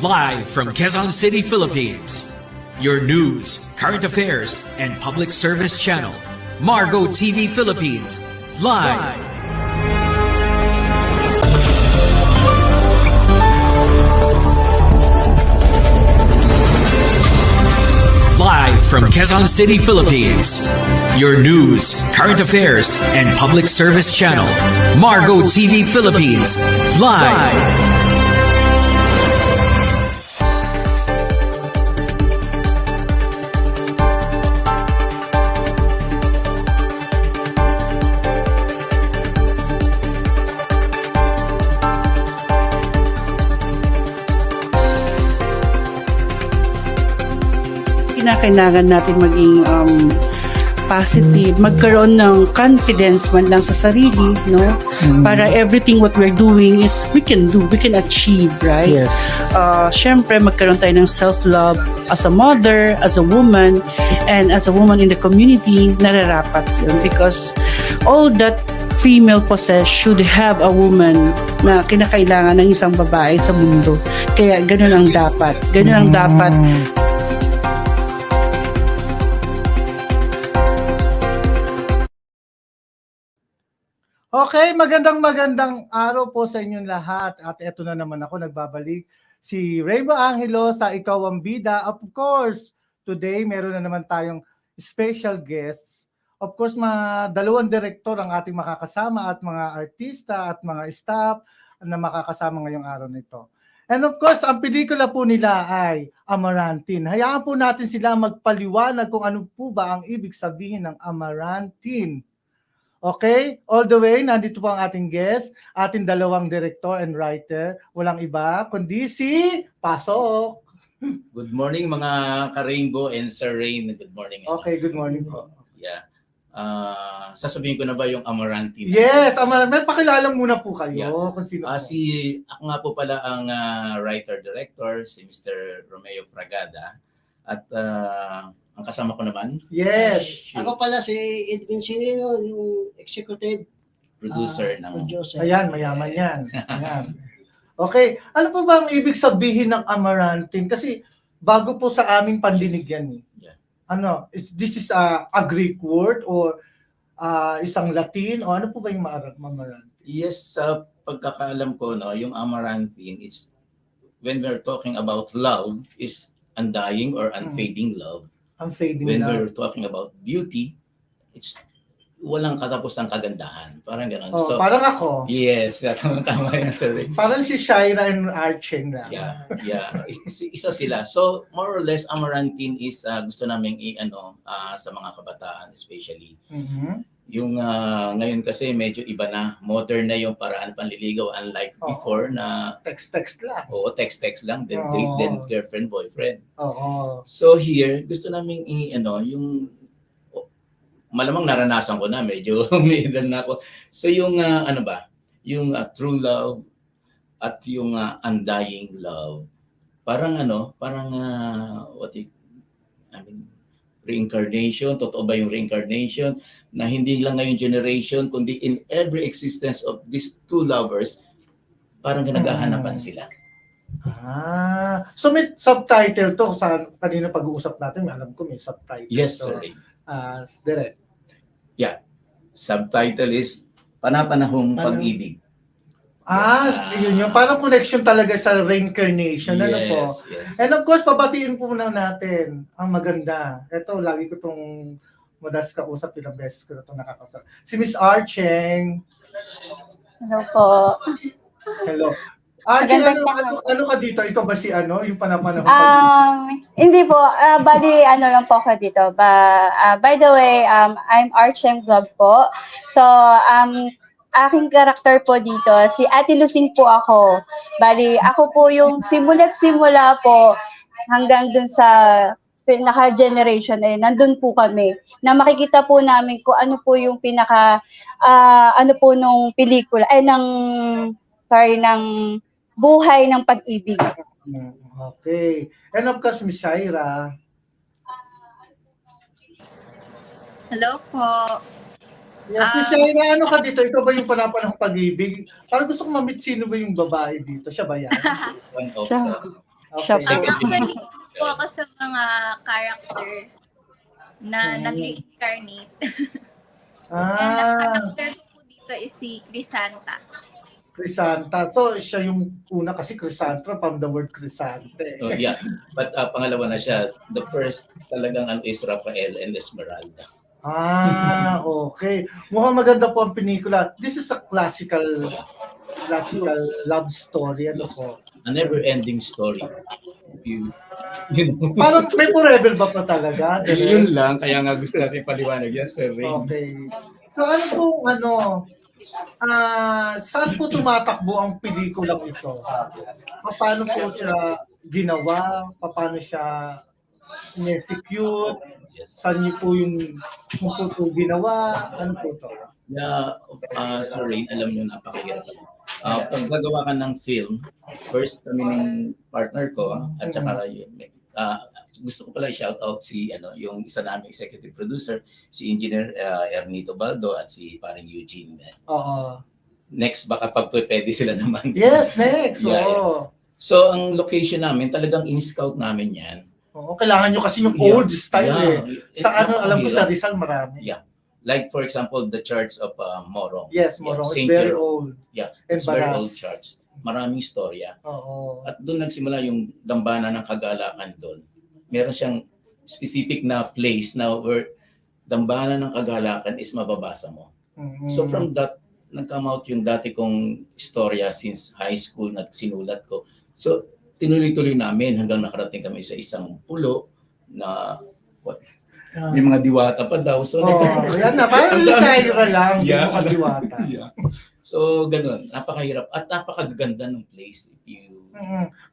Live from Quezon City, Philippines. Your news, current affairs, and public service channel, Margo TV Philippines. Live. Live from Quezon City, Philippines. Your news, current affairs, and public service channel, Margo TV Philippines. Live. Kailangan natin maging positive, magkaroon ng confidence man lang sa sarili, no? Para everything what we're doing is we can achieve, right? Yes. Syempre, magkaroon tayo ng self-love as a mother, as a woman, and as a woman in the community, nararapat yun. Because all that female possess should have a woman na kinakailangan ng isang babae sa mundo. Kaya ganun ang dapat. Ganun ang dapat. Okay, magandang araw po sa inyong lahat. At eto na naman ako, nagbabalik si Rainbow Angelo sa Ikaw ang Bida. Of course, today meron na naman tayong special guests. Of course, mga dalawang direktor ang ating makakasama at mga artista at mga staff na makakasama ngayong araw nito. And of course, ang pelikula po nila ay Amarantine. Hayaan po natin sila magpaliwanag kung ano po ba ang ibig sabihin ng Amarantine. Okay, all the way, nandito po ang ating guest, ating dalawang director and writer. Walang iba, kundi si Pasok. Good morning mga ka-Rainbow and Sir Rain. Good morning. Okay, good morning po. Yeah. Sasabihin ko na ba yung Amarantine? Yes, may pakilala muna po kayo. Yeah. Kung sino po. Ako nga po pala ang writer-director, si Mr. Romeo Fragada. At ang kasama ko naman? Yes. Ako pala si Edwin Sirino, yung executive Producer ng... producer. Ayan, mayaman yan. Ayan. Okay, ano po ba ang ibig sabihin ng Amarantine? Kasi bago po sa aming pandinig yan eh. Yeah. Ano, this is a Greek word or isang Latin o ano po ba yung Amarantine? Yes, sa pagkakaalam ko, no, yung Amarantine is when we're talking about love is undying or unfading love. Unfading When love. we're talking about beauty, it's walang katapusang kagandahan. Parang gano'n. Oh, So, parang ako. yes, tama yan, Sir Rick. Parang si Shaira and Archeng na. Yeah. Isa sila. So, more or less, Amarantine is gusto naming sa mga kabataan especially. Mhm. Yung ngayon kasi medyo iba na, modern na yung paraan panliligaw unlike Oo. before na Text lang. text lang, then Oo. date, then girlfriend, boyfriend. Oo. So here, gusto naming yung malamang naranasan ko na, medyo may edad na ako. So yung yung true love at yung undying love. Parang reincarnation, totoo ba yung reincarnation na hindi lang ngayong generation kundi in every existence of these two lovers, parang nagahanapan sila. So may subtitle to sa kanina pag-uusap natin, alam ko may subtitle. Yes, to. sir. Direct. Subtitle is Panapanahong Pag-ibig. Yun yung parang connection talaga sa reincarnation. Ano po? Yes. And of course, pabatiin po na natin ang maganda. Ito, lagi ko itong madalas kausap, ilang beses ko na itong nakakausap. Si Miss Archeng. Hello po. Hello. Archeng, Magandang ano ka dito? Ito ba si yung panapanahon pag-ibig? Hindi po. Bali, lang po ako dito. By the way, I'm Archeng Vlog po. So, aking karakter po dito, si Ate Lucing po ako. Bali, ako po yung simula't simula po hanggang dun sa pinaka-generation nandun po kami. Na makikita po namin kung ano po yung nung pelikula, ng buhay ng pag-ibig. Okay. And of course, Miss Shaira. Hello po. Yes, Miss Shaira, ano ka dito? Ikaw ba yung panapanahong pag-ibig? Parang gusto ko ma-meet sino ba yung babae dito. Siya ba yan? One of Siya. Siya Okay. po. Actually, po ako sa mga character na nag-reincarnate. And ang Ah, character ko po dito is si Crisanta. Crisanta. So, siya yung una kasi Crisanta from the word Crisante. Oh, yeah. But pangalawa na siya. The first talagang is Rafael and Esmeralda. Ah, okay. Mukhang maganda po ang pelikula. This is a classical love story. Ano po? A never-ending story. You know. Parang may forever ba pa talaga? Yun lang, kaya nga gusto natin paliwanag yan, Sir Ray. Okay. So ano po, saan po tumatakbo ang pelikulang ito? Paano po siya ginawa? Paano siya in-execute? Saan niyo po yung po ito ginawa? Ano po ito? Yeah, Sir Ray, alam nyo, napakahirap. Pag gagawa ka ng film, first kami ng partner ko, at saka yun, gusto ko pala shout out yung isa naming executive producer, si Engineer Ernito Baldo at si parang Eugene. Oo. Next, baka pag pwede sila naman. Yes, next. Yeah, Oo. So, ang location namin, talagang in-scout namin yan. Oo, kailangan nyo kasi yung Yeah. old style Yeah. Sa alam ko sa Napakahirap. Rizal marami. Yeah. Like, for example, the Church of Morong. Yes, Yeah, Morong. It's Saint very Jerome. old. Yeah, And it's very Baras. old church. Maraming storya. Oo. At doon nagsimula yung dambana ng kagalakan doon. Meron siyang specific na place na where dambana ng kagalakan is mababasa mo. Mhm. So from that, nag-come out yung dati kong istorya since high school na sinulat ko. So tinuloy-tuloy namin hanggang nakarating kami sa isang pulo na may mga diwata pa daw. So, yan na. Parang Lysaira lang. Yeah. Yung mga diwata. yeah. So ganun, napakahirap at napakaganda ng place if you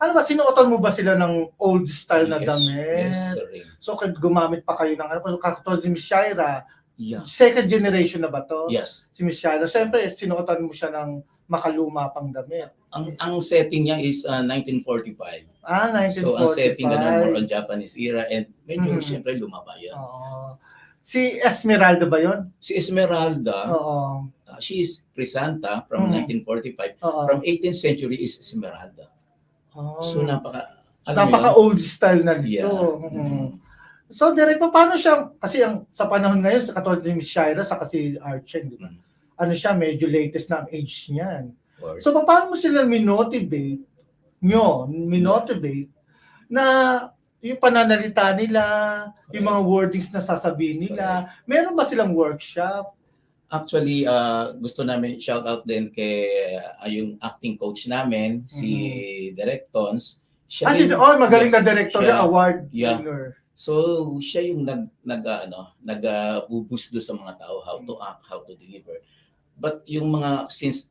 Ano ba, sinuotan mo ba sila ng old style na Yes, damit? Sir Ray. So, gumamit pa kayo ng katulad ni Miss Shaira. Yeah. Second generation na ba to? Yes. Si Miss Shaira. Siyempre, sinuotan mo siya ng makaluma pang damit. Ang setting niya is 1945. Ah, 1945. So ang setting ganun more on Japanese era and medyo siyempre lumaba yan. Oo. Si Esmeralda ba yun? Si Esmeralda, Oo. she is Crisanta from 1945. Oo. From 18th century is Esmeralda. Oo. So alam mo napaka-old style na dito. Yeah. Mhm. So, direct pa, paano siya, kasi sa panahon ngayon, sa katulad ni Miss Shaira, sa kasi Archen, di ba? Ano siya, medyo latest na ang age niyan. Or, So, paano mo sila minotivate na yung pananalita nila, yung mga wordings na sasabihin nila, meron ba silang workshop? actually, gusto namin shout out din kay yung acting coach namin, si Direk Tons. Siya Magaling na director siya. na award Yeah. winner. So siya yung nag-boost do sa mga tao how to act, how to deliver. But yung mga since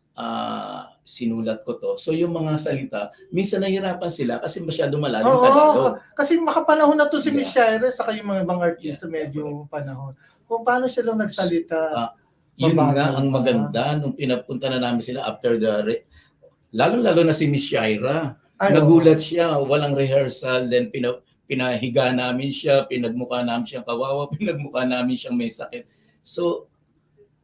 sinulat ko to, so yung mga salita, minsan nahihirapan sila kasi masyado malalim sa Tagalog. Kasi makapanahon na to si Yeah. Miss Shaira saka yung mga ibang artista medyo panahon. Kung paano sila nagsalita. Yun Mabagal nga ang pa. maganda nung pinapunta na namin sila after lalo na si Miss Shaira. Ay, Nagulat siya, walang rehearsal, then pinahiga namin siya, pinagmukha namin siyang kawawa, pinagmukha namin siyang may sakit. So,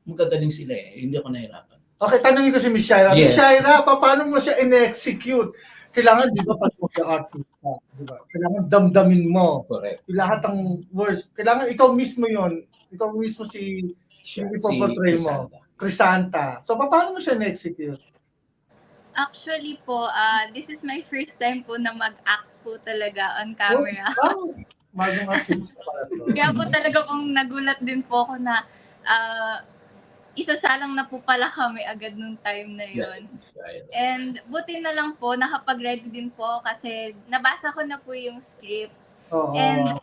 magagaling sila hindi ako nahirapan. Okay, tanongin ko si Miss Shaira. Yes. Miss Shaira, paano mo siya in-execute? Kailangan, di ba, pag artista, di ba? Kailangan damdamin mo. Correct. Lahat ng words. Kailangan ikaw mismo yon. Ikaw mismo yung ipoportray mo. Crisanta. Crisanta. So, paano mo siya in-execute? Actually po, this is my first time po na mag-act po talaga on camera. Bagong artista pala to. Kaya po talaga pong nagulat din po ako na isasalang na po pala kami agad nung time na yun. Shaira. And buti na lang po, nakapag-ready din po kasi nabasa ko na po yung script. Oo. And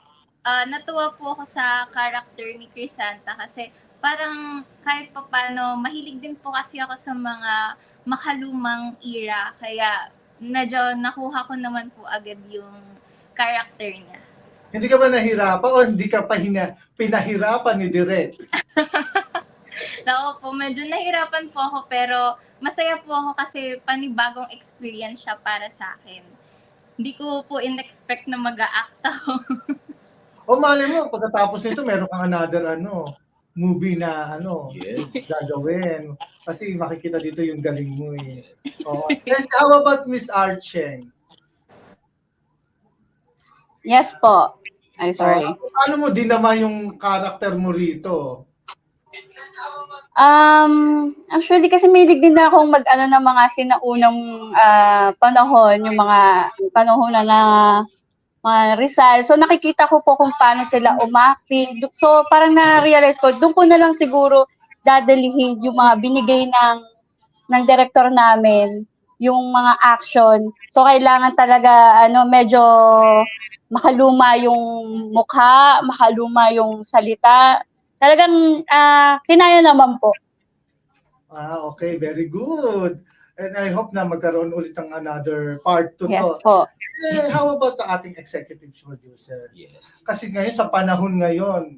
natuwa po ako sa character ni Crisanta kasi parang kahit pa paano, mahilig din po kasi ako sa mga makalumang era. Kaya medyo nakuha ko naman po agad yung character niya. Hindi ka ba nahirapan o hindi ka pa pinahirapan ni Direk? Nako po, medyo nahirapan po ako pero masaya po ako kasi panibagong experience siya para sa akin. Hindi ko po in-expect na mag-a-act ako. O mali mo, pagkatapos nito, meron kang another movie na Yes. gagawin. Kasi makikita dito yung galing mo eh. Oh. Yes, how about Miss Archeng? Yes po. Ay, sorry. Paano mo dinama yung character mo rito? Actually kasi mahilig din na akong mag-ano ng mga sinaunang panahon, yung mga panahon na mga Rizal. So nakikita ko po kung paano sila umacting. So parang na-realize ko, doon ko na lang siguro dadalihin yung mga binigay ng director namin, yung mga action. So kailangan talaga medyo makaluma yung mukha, makaluma yung salita. Talagang kinaya naman po. Okay, very good. And I hope na magkaroon ulit ng another part to Yes to. po. How about the ating executive producer? Yes. Kasi ngayon, sa panahon ngayon,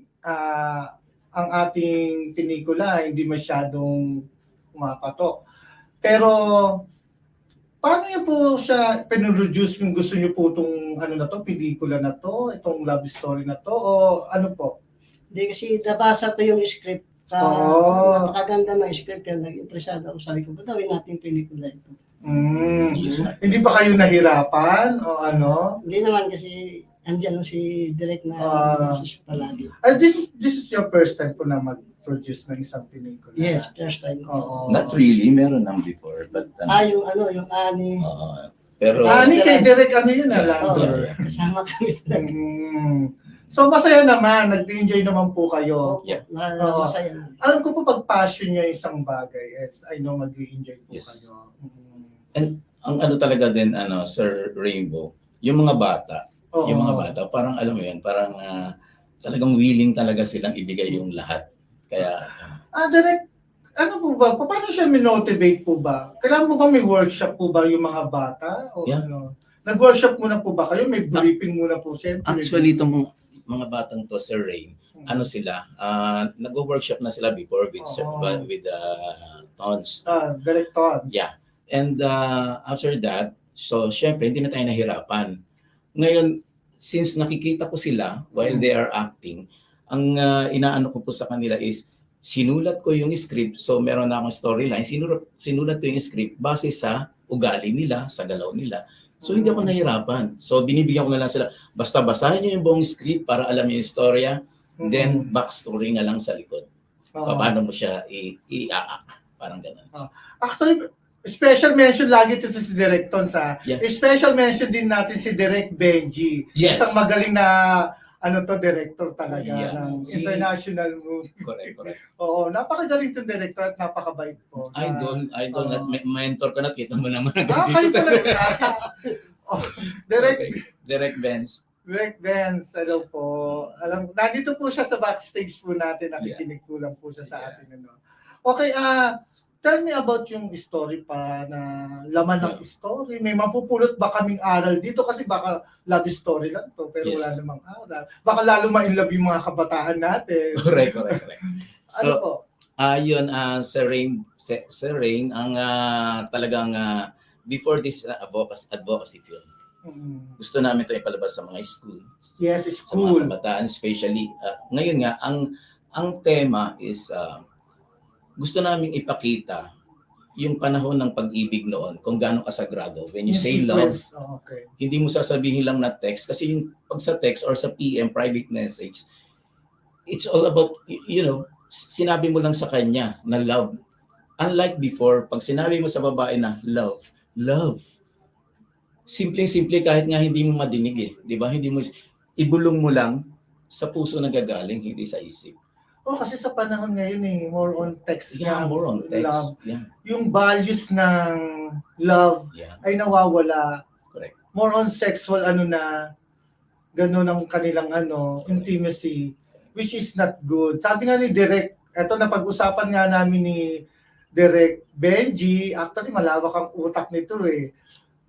ang ating pelikula hindi masyadong umapatok. Pero, paano niyo po siya pinroduce kung gusto niyo po itong pelikula na to, itong love story na to, o ano po? Hindi kasi nabasa ko yung script. Oo. Napakaganda ng script yan. Nag-interesado ako. Sabi ko, gawin natin pelikula ito. Hindi ba kayo nahirapan o ano? Hindi naman kasi andyan lang si Direk na nagsis palagi. This is your first time po na mag-produce ng isang pelikula? Yes, first time. Oo. Not really, meron nang before, but Yung ani. pero Kay Direk yun Oo, Lander. kasama kami. So masaya naman, nag-enjoy naman po kayo. Yeah. Masaya. Alam ko po pag passion niya isang bagay, I know mag-enjoy po Yes. kayo. ang ano talaga din, Sir Rainbow, yung mga bata, Oo. yung mga bata, parang alam mo yun, parang talagang willing talaga silang ibigay yung lahat. Kaya, Direk, ano po ba? Paano siya minotivate po ba? Kailangan po ba may workshop po ba yung mga bata? O Yeah. ano? Nag-workshop muna po ba kayo? May briefing muna po siya? actually, itong mga batang to, Sir Rain, ano sila, nag-workshop na sila before with Tons. Directors. Yeah. And after that, so syempre, hindi na tayo nahirapan. Ngayon, since nakikita ko sila while they are acting, ang inaano ko po sa kanila is, sinulat ko yung script, so meron na akong storyline, sinulat ko yung script base sa ugali nila, sa galaw nila. So hindi ako nahirapan. So binibigyan ko na lang sila, basta basahin niyo yung buong script para alam niyo yung istorya, then backstory na lang sa likod. Paano mo siya i-aak, parang gano'n. Actually, special mention lagi ito si Direk Tons. Yeah. Special mention din natin si Direk Benji. Yes. Isang magaling na director talaga Yeah. ng international movie. Correct. Oo, napakagaling itong director at napakabait po. Idol, Oo. mentor ka na, kita mo naman. Kayo talaga. Direct Benz. Direk Benz, hello po. Nandito po siya sa backstage po natin, nakikinig po lang po siya sa atin. Okay, tell me about yung story pa na laman ng story. May mapupulot ba kaming aral dito? Kasi baka love story lang to, pero wala namang aral. Baka lalo ma-inlove yung mga kabataan natin. Correct. Ano po? Yun, Sir Rain, ang talagang before this advocacy film, gusto namin ito ipalabas sa mga school. Yes, Sa school. mga kabataan, especially. Ngayon nga, ang tema is, gusto namin ipakita yung panahon ng pag-ibig noon, kung gaano kasagrado. When you say love, Okay. hindi mo sasabihin lang na text. Kasi yung pag sa text or sa PM, private message, it's all about, sinabi mo lang sa kanya na love. Unlike before, pag sinabi mo sa babae na love. Simpleng-simple kahit nga hindi mo madinig di ba? Hindi mo, ibulong mo lang sa puso na gagaling, hindi sa isip. Kasi sa panahon ngayon more on text Yeah, more on text. love. Yeah. Yung values ng love ay nawawala. Correct. More on sexual gano'n ang kanilang intimacy, which is not good. Sabi nga ni Direk, eto na pag-usapan nga namin ni Direk Benji, actually malawak ang utak nito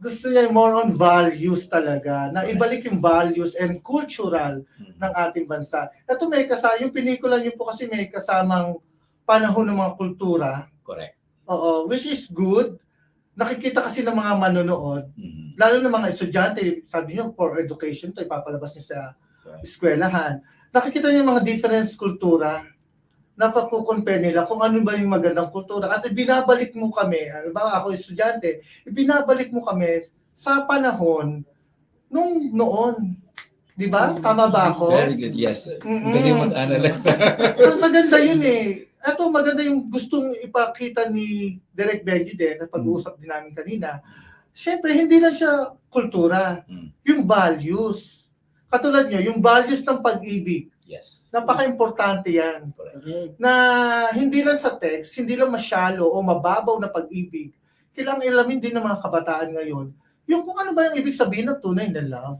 Gusto niya more on values talaga, na ibalik yung values and cultural ng ating bansa. Ito yung pelikula niyo po kasi may kasamang panahon ng mga kultura. Correct. Oo, which is good. Nakikita kasi ng mga manonood, lalo ng mga estudyante, sabi niyo for education to ipapalabas niyo sa eskwelahan. Nakikita niyo yung mga different kultura, napakukompare nila kung ano ba yung magandang kultura. At ibinabalik mo kami, ako estudyante, ibinabalik mo kami sa panahon noon. Di ba? Tama ba ako? Very good, yes. Mm-mm. Galing mag-analyze. Maganda yun eh. Ito, maganda yung gustong ipakita ni Direk Benji din, na pag-uusap din namin kanina. Siyempre, hindi lang siya kultura. Yung values. Katulad nyo, yung values ng pag-ibig. Yes. Napaka-importante yan. Correct. Na hindi lang sa text, hindi lang masyalo o mababaw na pag-ibig. Kailangan ilamin din ng mga kabataan ngayon yung kung ano ba yung ibig sabihin ng tunay na love.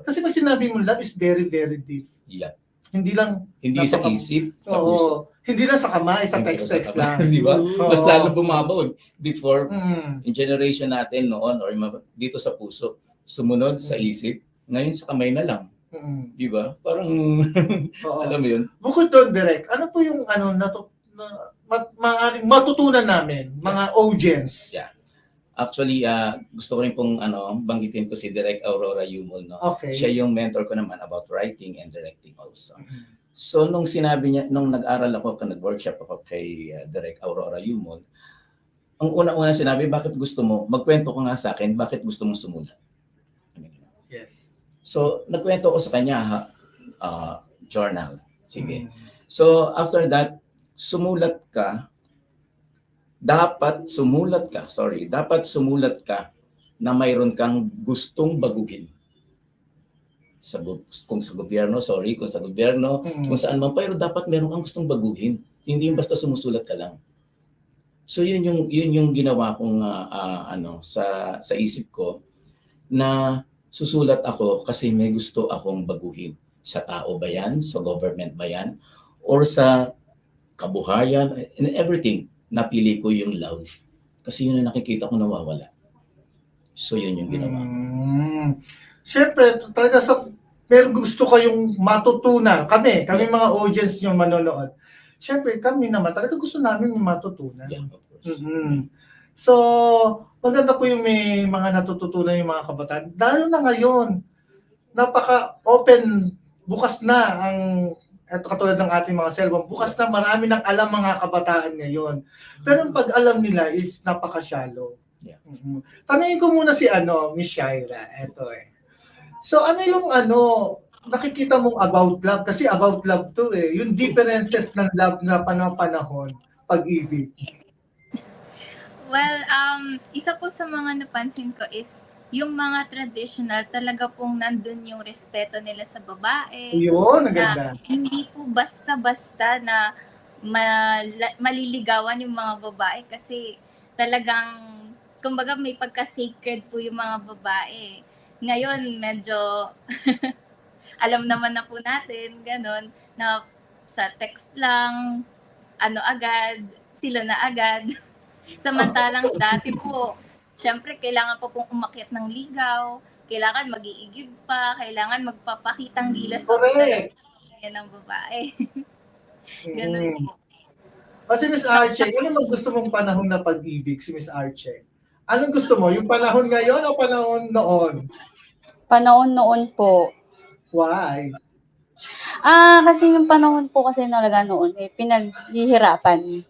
Kasi pag sinabi mo love is very, very deep. Yeah. Hindi lang Hindi sa isip, sa puso. Oo. Hindi lang sa kamay, sa Hindi text-text sa- lang. Di ba? Oo. Mas lalo bumabaw. Before, Mm. yung generation natin noon, or dito sa puso, sumunod sa isip, ngayon sa kamay na lang. Mm. Di ba? Parang, Oo. alam mo yun? Bukod doon, Direk, ano po yung maaaring matutunan namin, mga audience? Yeah. Actually, gusto ko rin pong banggitin ko si Direk Aurora Yumol. No? Okay. Siya yung mentor ko naman about writing and directing also. So, nung sinabi niya, nung nag-aral ako, nag-workshop ako kay Direk Aurora Yumol, ang una-una sinabi, bakit gusto mo, magkwento ko nga sa akin, bakit gusto mo sumulat? Yes. So, nagkwento ko sa kanya, journal. Sige. So, after that, dapat sumulat ka na mayroon kang gustong baguhin. Kung sa gobyerno, kung saan man, pero dapat meron kang gustong baguhin. Hindi yung basta sumusulat ka lang. So yun yung ginawa kong sa isip ko na susulat ako kasi may gusto akong baguhin. Sa tao ba yan? Sa government ba yan? Or sa kabuhayan? In everything, napili ko yung love. Kasi yun ang nakikita ko nawawala. So yun yung ginawa. Siyempre, talaga meron gusto kayong matutunan. Kami mga audience yung manonood. Siyempre, kami naman, talaga gusto namin yung matutunan. Yeah, of course. So, maganda po yung may mga natututunan yung mga kabataan. Dahil na ngayon, napaka-open, bukas na ang, eto katulad ng ating mga cellphone, bukas na marami ng alam mga kabataan ngayon. Pero ang pag-alam nila is napaka-shallow. Yeah. Tanungin ko muna si Miss Shaira. Eto eh. So ano yung nakikita mong about love? Kasi about love to eh. Yung differences ng love na panahon, pag-ibig. Well, isa po sa mga napansin ko is yung mga traditional, talaga pong nandun yung respeto nila sa babae. Yun, ang ganda. Na hindi po basta-basta na maliligawan yung mga babae kasi talagang, kumbaga may pagka-sacred po yung mga babae. Ngayon, medyo alam naman na po natin, ganun, na sa text lang, agad, sila na agad. Samantalang dati po, syempre kailangan pa pong umakyat ng ligaw, kailangan mag-iigib pa, kailangan magpapakitang gilas sa ng babae. Ganun po. Kasi Miss Arche, ano ang gusto mong panahon na pag-ibig si Miss Arche? Anong gusto mo? Yung panahon ngayon o panahon noon? Panahon noon po. Why? Kasi yung panahon po kasi talaga noon, pinaghihirapan.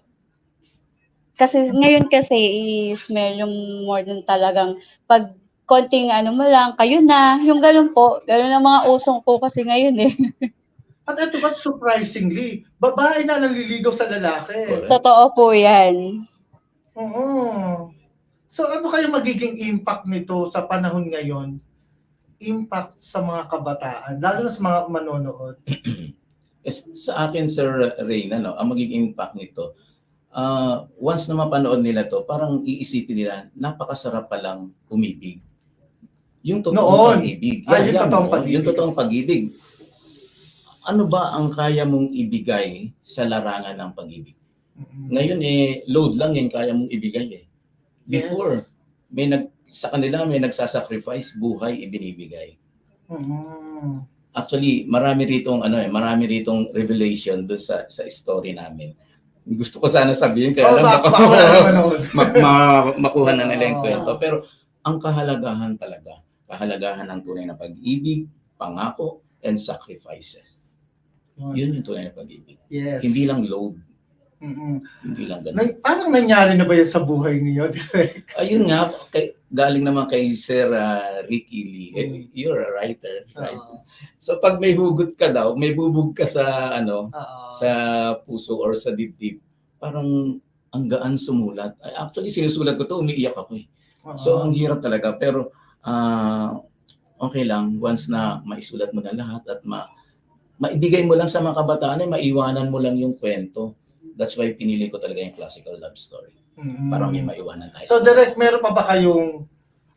Kasi ngayon kasi is yung more than talagang pag konting mo lang, kayo na, yung ganun po. Ganun ang mga usong po kasi ngayon eh. At ito ba, surprisingly, babae na naliligaw sa lalaki. Correct. Totoo po yan. Oo. So ano kaya magiging impact nito sa panahon ngayon? Impact sa mga kabataan, lalo na sa mga manonood. Sa akin, Sir Rain, ang magiging impact nito, once na mapanood nila to, parang iisipin nila, napakasarap palang umibig. Yung totoong pag-ibig. Yung totoong pag-ibig. Ano ba ang kaya mong ibigay sa larangan ng pag-ibig? Ngayon load lang yung kaya mong ibigay eh. Before, sa kanila may nagsasacrifice, buhay ibinibigay. Actually, marami ritong revelation doon sa story namin. Gusto ko sana sabihin kaya makuha na nila yung kwento. Pero ang kahalagahan ng tunay na pag-ibig, pangako, and sacrifices. Yun yung tunay na pag-ibig. Yes. Hindi lang load. Mm-mm. Hindi lang ganun. Parang nangyari na ba yan sa buhay niyo? Ayun nga, galing naman kay Sir Ricky Lee. You're a writer, right? So pag may hugot ka daw, may bubog ka sa sa puso or sa dibdib, parang ang gaan sumulat. Actually, sinusulat ko to, umiiyak ako eh. So ang hirap talaga. Pero okay lang, once na maisulat mo na lahat at maibigay mo lang sa mga kabataan, maiwanan mo lang yung kwento. That's why pinili ko talaga yung classical love story. Para may maiwanan tayo. So direct, meron pa ba kayong,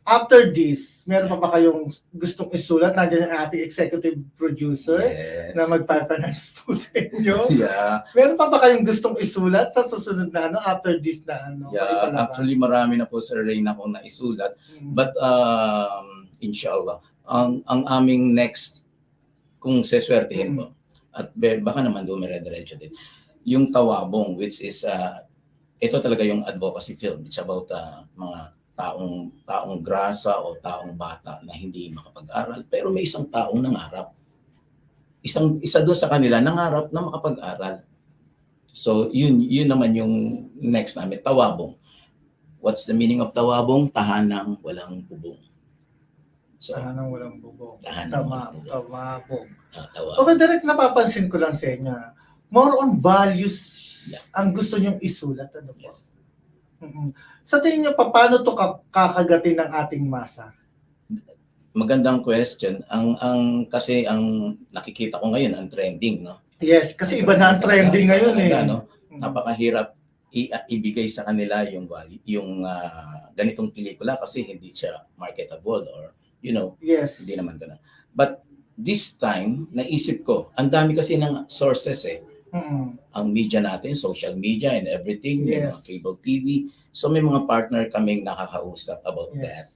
after this, meron pa ba kayong gustong isulat? Nandiyan ang ating executive producer na magpapanas po sa inyo. Yeah. Meron pa ba kayong gustong isulat sa susunod na after this na Yeah, actually marami na po Sir Ray na akong naisulat. But inshallah, ang aming next, kung seswertihin po, at baka naman dumire-diretso din, yung Tawabong, which is ito talaga yung advocacy film. It's about mga taong grasa o taong bata na hindi makapag-aral, pero may isang taong nangarap. Isa doon sa kanila nangarap na makapag-aral. So yun naman yung next namin, Tawabong. What's the meaning of Tawabong? Tahanang walang bubong. So, tahanang walang bubong. Tawabong. Okay, direct, napapansin ko lang sa inyo. More on values ang gusto nyong isulat. Ano po? Yes. Sa tingin nyo, paano to kakagatin ng ating masa? Magandang question. Kasi ang nakikita ko ngayon, ang trending, no? Yes, kasi iba na ang trending ngayon eh. No? Napakahirap ibigay sa kanila yung ganitong pelikula kasi hindi siya marketable or, yes. Hindi naman ganun. But this time, naisip ko, ang dami kasi ng sources eh. Ang media natin, social media and everything, cable TV. So may mga partner kaming nakakausap about that.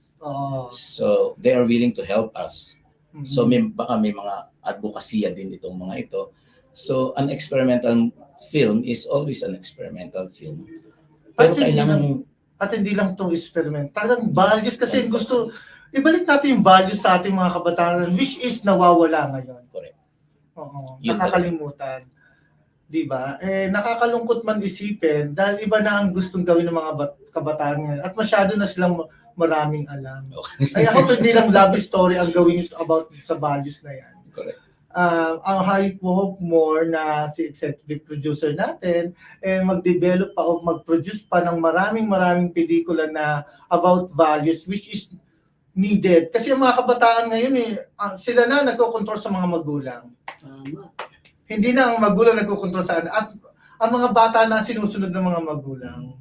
So they are willing to help us. So baka may mga advokasya din itong mga ito. So an experimental film is always an experimental film. Pero kailangan... At hindi lang itong experiment. Talagang values kasi gusto... Ibalik natin yung values sa ating mga kabataan which is nawawala ngayon. Correct. Oo, nakakalimutan. Diba? Nakakalungkot man isipin dahil iba na ang gustong gawin ng mga kabataan ngayon at masyado na silang maraming alam. Okay. Ay ako hindi lang love story ang gawin about sa values na yan. Correct. Ang I hope more na si executive producer natin mag-develop pa o mag-produce pa ng maraming pelikula na about values which is needed. Kasi ang mga kabataan ngayon sila na nagko-control sa mga magulang. Hindi na ang magulang nagko-control sa at ang mga bata na sinusunod ng mga magulang.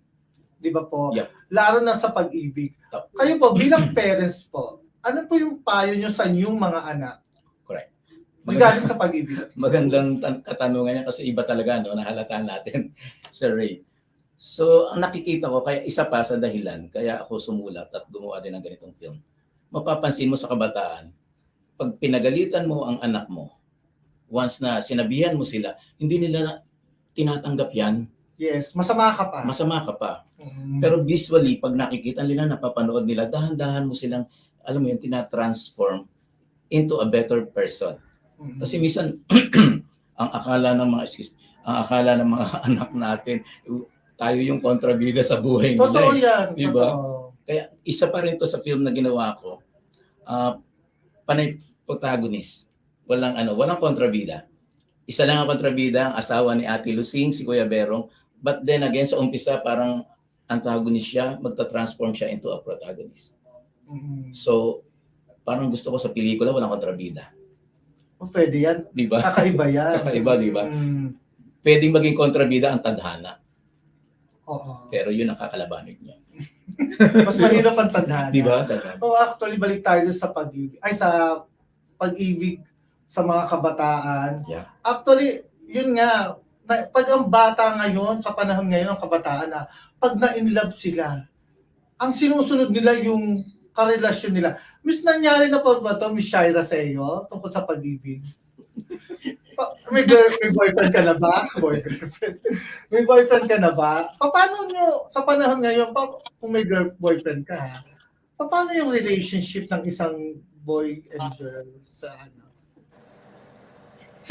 Di ba po? Yeah. Lalo na sa pag-ibig. Kayo po, bilang parents po, ano po yung payo nyo sa inyong mga anak? Correct. Regarding sa pag-ibig. Magandang katanungan niya kasi iba talaga, nahalata natin, Sir Ray. So, ang nakikita ko, kaya isa pa sa dahilan, kaya ako sumulat at gumawa din ng ganitong film. Mapapansin mo sa kabataan, pag pinagalitan mo ang anak mo, once na sinabihan mo sila, hindi nila tinatanggap yan. Yes, masama ka pa. Masama ka pa. Pero visually, pag nakikita nila, napapanood nila, dahan-dahan mo silang, alam mo yun, tinatransform into a better person. Kasi minsan, ang akala ng mga anak natin, tayo yung kontrabida sa buhay nila. Totoo yan. Diba? Totoo. Kaya isa pa rin to sa film na ginawa ko, panay protagonist. Walang kontrabida. Isa lang ang kontrabida, ang asawa ni Ate Lucing, si Kuya Berong. But then again, sa umpisa, parang antagonist siya, magta-transform siya into a protagonist. So, parang gusto ko sa pelikula, walang kontrabida. Pwede yan. Diba? Kakaiba yan. Kakaiba, diba? Pwedeng maging kontrabida ang tadhana. Oo. Pero yun ang kakalabanig niya. Mas mahirap ang tadhana. Diba? Actually, balik tayo sa pag-ibig. Sa pag-ibig sa mga kabataan. Yeah. Actually, yun nga, pag ang bata ngayon, sa panahon ngayon ng kabataan pag na-inlove sila, ang sinusunod nila yung karelasyon nila. Miss, nangyari na pa ba ito, Miss Shaira, sa iyo tungkol sa pag-ibig? May boyfriend ka na ba? May boyfriend ka na ba? Paano nyo, sa panahon ngayon, kung may boyfriend ka, paano yung relationship ng isang boy and girl sa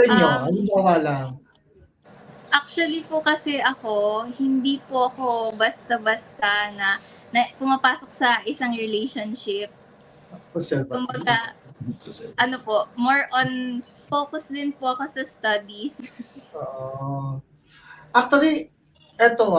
inyo? Halimbawa lang. Actually po kasi ako, hindi po ako basta-basta na pumapasok sa isang relationship. Kumbaga, ano po, more on focus din po ako sa studies. Actually, eto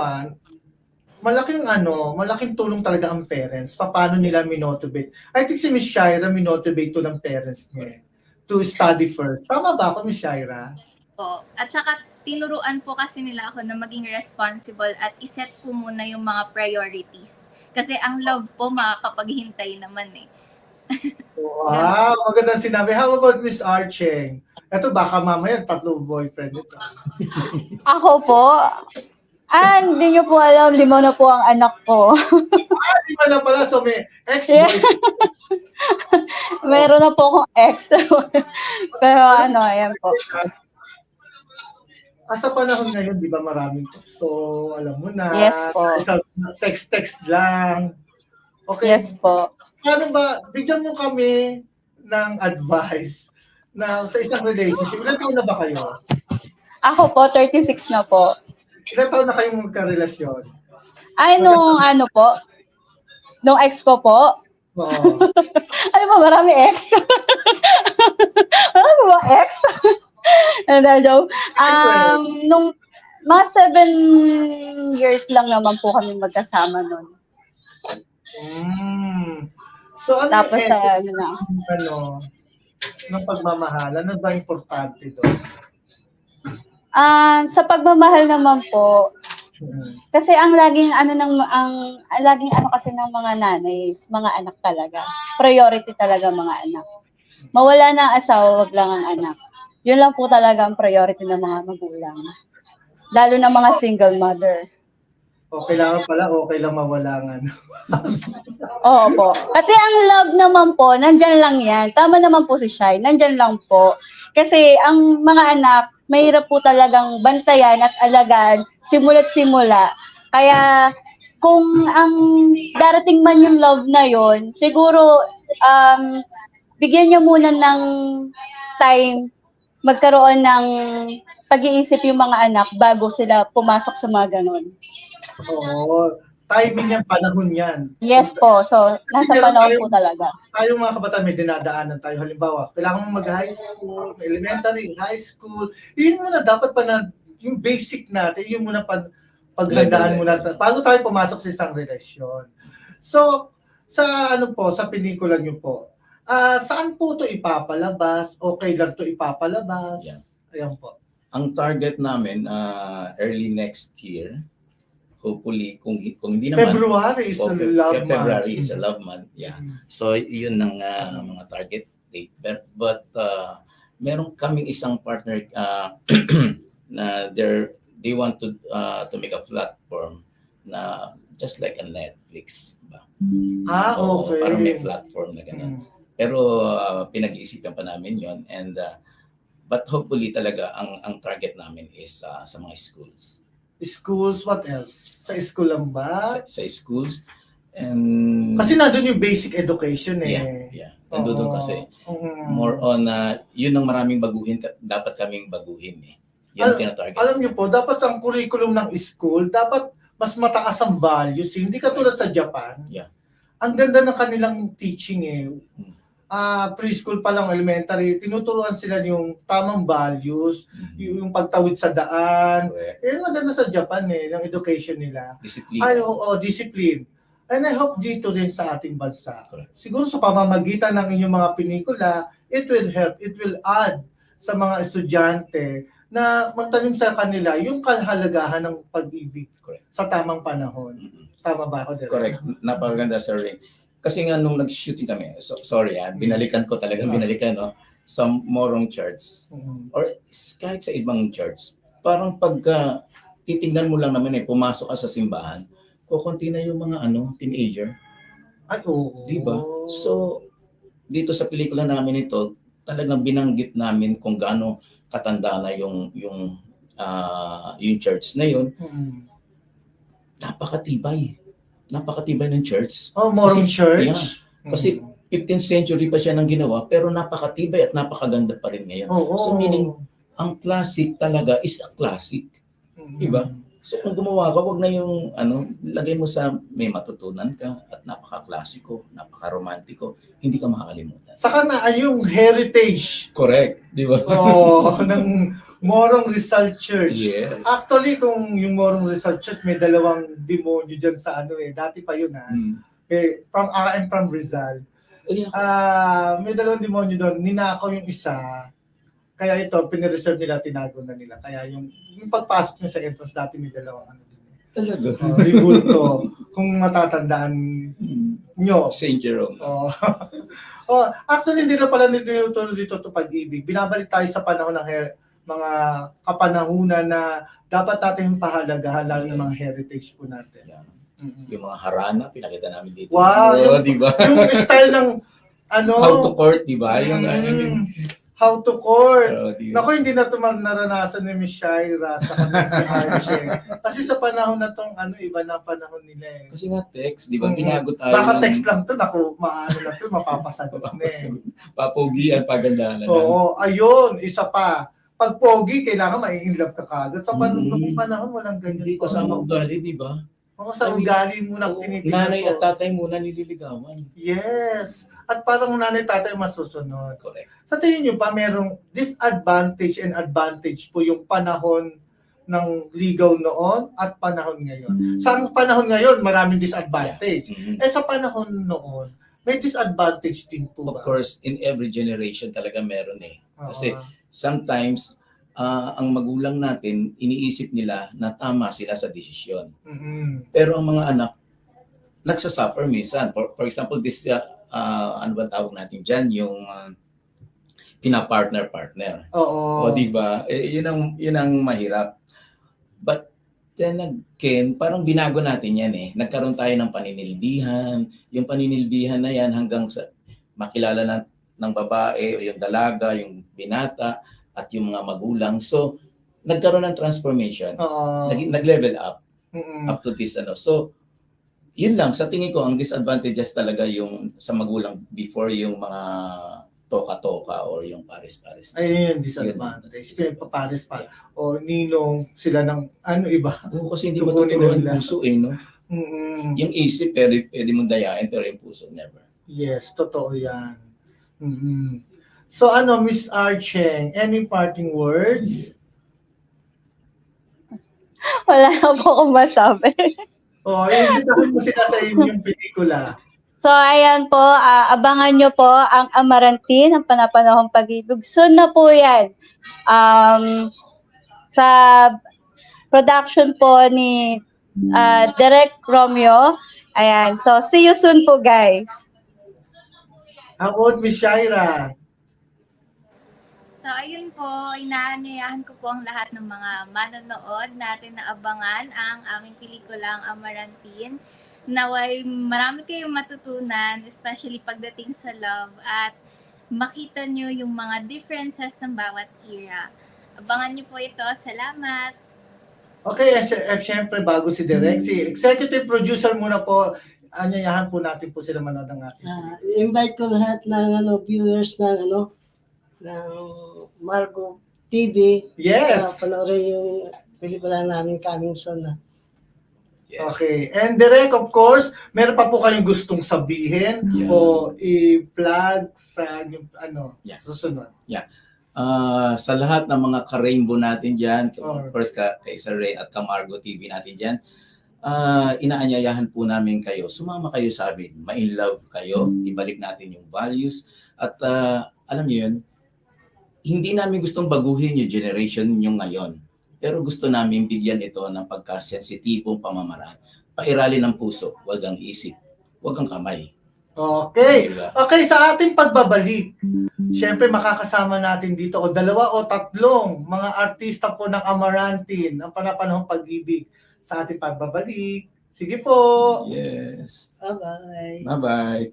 malaking tulong talaga ang parents. Paano nila minotivate? I think si Miss Shaira minotivate to ng parents niya to study first. Tama ba ako, Miss Shaira? Po. At saka tinuruan po kasi nila ako na maging responsible at iset po muna yung mga priorities. Kasi ang love po makakapaghintay naman eh. Wow, magandang sinabi. How about Miss Archeng? Ito baka mamaya 3 boyfriend ito. Ako po, hindi nyo po alam, 5 na po ang anak ko. Di ba na pala, so may ex-boyfriend. Meron na po akong ex. Pero ayan po. Sa panahon ngayon, di ba maraming so alam mo na. Yes po. Text lang. Okay. Yes po. Paano ba, bigyan mo kami ng advice na sa isang relationship. Ilan taon na ba kayo? Ako po, 36 na po. Ilan taon na kayong magkarelasyon? Nung ex ko po. Oo. Ano ba, marami ex? Marami ba ex? Nung mga 7 years lang naman po kami magkasama nun. So ano Tapos yung ng pagmamahal? Ano ba importante doon? Sa pagmamahal naman po, kasi ang laging kasi ng mga nanay, mga anak talaga. Priority talaga mga anak. Mawala na ang asawa, wag lang ang anak. Yun lang po talaga ang priority ng mga magulang. Lalo na mga single mother. Okay lang mawala nga. Oo po. Kasi ang love naman po, nandyan lang yan. Tama naman po si Shai, nandyan lang po. Kasi ang mga anak, mahirap po talagang bantayan at alagaan simula't simula. Kaya kung ang darating man yung love na yon, siguro bigyan niyo muna ng time magkaroon ng pag-iisip yung mga anak bago sila pumasok sa mga ganon. Oo. Timing yan, panahon yan. Yes po. So, nasa panahon po talaga. Tayong mga kabataan may dinadaanan tayo. Halimbawa, kailangan mo mag-high school, elementary, high school. Yun muna, dapat pa na, yung basic natin, yun muna paghandaan muna. Paano tayo pumasok sa isang relasyon? So, sa pelikula nyo po, saan po ito ipapalabas? Okay lang ito ipapalabas? Yeah. Ayan po. Ang target namin, early next year, hopefully, kung hindi naman... February is a love month. February is a love month, yeah. So, yun ang mga target date. But meron kaming isang partner na they want to make a platform na just like a Netflix. Ba? Okay. Parang may platform na gano'n. Pero pinag-iisipan pa namin yon, and but hopefully talaga ang target namin is sa mga schools. Schools, what else? Sa school lang ba? Sa schools. And Kasi nandun yung basic education eh. Yeah. Nandun kasi. More on, yun ang maraming baguhin, dapat kaming baguhin eh. Yan tinatarget. Alam niyo po, dapat ang curriculum ng school, dapat mas mataas ang values. Hindi katulad sa Japan. Yeah. Ang ganda ng kanilang teaching eh. Preschool pa lang, elementary, tinuturuan sila yung tamang values, yung pagtawid sa daan. Yan maganda sa Japan eh, yung education nila. Discipline. Discipline. And I hope dito din sa ating bansa. Siguro sa pamamagitan ng inyong mga pelikula, it will help, it will add sa mga estudyante na magtanim sa kanila yung kahalagahan ng pag-ibig sa tamang panahon. Tama ba ako? Correct. Napakaganda, Sir Ray. Kasi nga nung nag-shooting kami, binalikan ko talaga, sa Morong Church. Or kahit sa ibang church. Parang pagka titingnan mo lang naman pumasok ka sa simbahan, kukunti na yung mga teenager. Ay, oo. Diba? So, dito sa pelikula namin ito, talagang binanggit namin kung gaano katanda na yung church na yun. Napakatibay ng church. Morong Church? Yeah, kasi 15th century pa siya nang ginawa, pero napakatibay at napakaganda pa rin ngayon. So meaning, ang classic talaga is a classic. Diba? So kung gumawa ka, wag na yung lagay mo sa may matutunan ka at napaka-klasiko, napaka-romantiko, hindi ka makakalimutan. Saka na yung heritage Correct, di ba? ng Morong Rizal Church. Yes. Actually, kung yung Morong Rizal Church, may dalawang demonyo dyan sa dati pa yun I'm from Rizal. May dalawang demonyo doon, ninakaw yung isa. Kaya ito, pinireserve nila, tinago na nila. Kaya yung pagpasok niya sa entrance dati may dalawang Talaga. ribulto. Kung matatandaan nyo. Saint Jerome. Actually, hindi na pala nituturo dito to pag-ibig. Binabalik tayo sa panahon ng mga kapanahunan na dapat natin pahalagahan lalo ng mga heritage po natin. Yeah. Yung mga harana, pinakita namin dito. Wow! Di ba? Yung style ng How to court, di ba? Yung how to court. diba? Naku, hindi na ito naranasan ni Miss Shaira sa kanya si Archie. Kasi sa panahon na itong iba na panahon nila eh. Kasi nga text, di ba? Binago tayo. Baka text lang ito, mapapasagot na eh. Papugian, pagandahan. Oo, ayun, isa pa. Pag pogi, kailangan mai-inlove ka kagad. Sa panahon, walang ganyan. Hindi kasama ugali, di ba? Sa ugali mo lang tinitingnan. Nanay at tatay muna nililigawan. Yes. At parang nanay tatay masusunod. Correct. Sa tingin nyo pa, merong disadvantage and advantage po yung panahon ng ligaw noon at panahon ngayon. Sa panahon ngayon, maraming disadvantage. Sa panahon noon, may disadvantage din po ba? Of course, in every generation talaga meron eh. Kasi sometimes, ang magulang natin, iniisip nila na tama sila sa desisyon. Pero ang mga anak, nagsasuffer minsan. For example, this, ano ba tawag natin dyan? Yung pina-partner-partner. Oo. O diba? Yun ang mahirap. But then again, parang binago natin yan eh. Nagkaroon tayo ng paninilbihan. Yung paninilbihan na yan hanggang sa makilala ng babae o yung dalaga, yung binata, at yung mga magulang. So, nagkaroon ng transformation. Nag-level up. Up to this. So, yun lang. Sa tingin ko, ang disadvantages talaga yung sa magulang before yung mga toka-toka or yung pares-pares. Ayun yung disadvantage. Pares pa. O ninong sila ng iba. Kasi hindi matuturuan yung puso eh, no? Yung isip, pwede mong dayain, pero yung puso, never. Yes, totoo yan. So Miss Archeng, any parting words? Wala na po akong masabi. Invitahan mo sila sa inyong pelikula. So, ayan po, abangan nyo po ang Amarantin, ang Panapanahong Pag-ibig. Soon na po yan. Sa production po ni Direk Romeo. Ayan, so see you soon po, guys. Ang Miss Shaira. So, ayun po, inaanyayahan ko po ang lahat ng mga manonood natin na abangan ang aming pelikulang Amarantin. Naway marami kayong matutunan, especially pagdating sa love, at makita nyo yung mga differences ng bawat era. Abangan nyo po ito. Salamat! Okay, syempre bago si Direk, si executive producer muna po, anyayahan po natin po sila manood ng ating. Invite ko lahat ng viewers ng Margo TV. Yes. Panoorin yung pelikula namin coming soon na. Yes. Okay. And Direk, of course, meron pa po kayong gustong sabihin o i-plug sa susunod? Sa lahat ng mga ka-rainbow natin dyan, of course kay Sir Ray at ka-Margo TV natin dyan, inaanyayahan po namin kayo. Sumama kayo sa amin. Ma-in-love kayo. Ibalik natin yung values. At alam niyo yun, hindi namin gustong baguhin yung generation yung ngayon. Pero gusto namin bigyan ito ng pagka-sensitibong pamamaraan. Pairali ng puso, wag ang isip, wag ang kamay. Okay. Okay, sa ating pagbabalik, syempre makakasama natin dito o 2 o 3 mga artista po ng Amarantin, ang Panapanahong Pag-ibig sa ating pagbabalik. Sige po. Yes. Bye-bye. Bye-bye.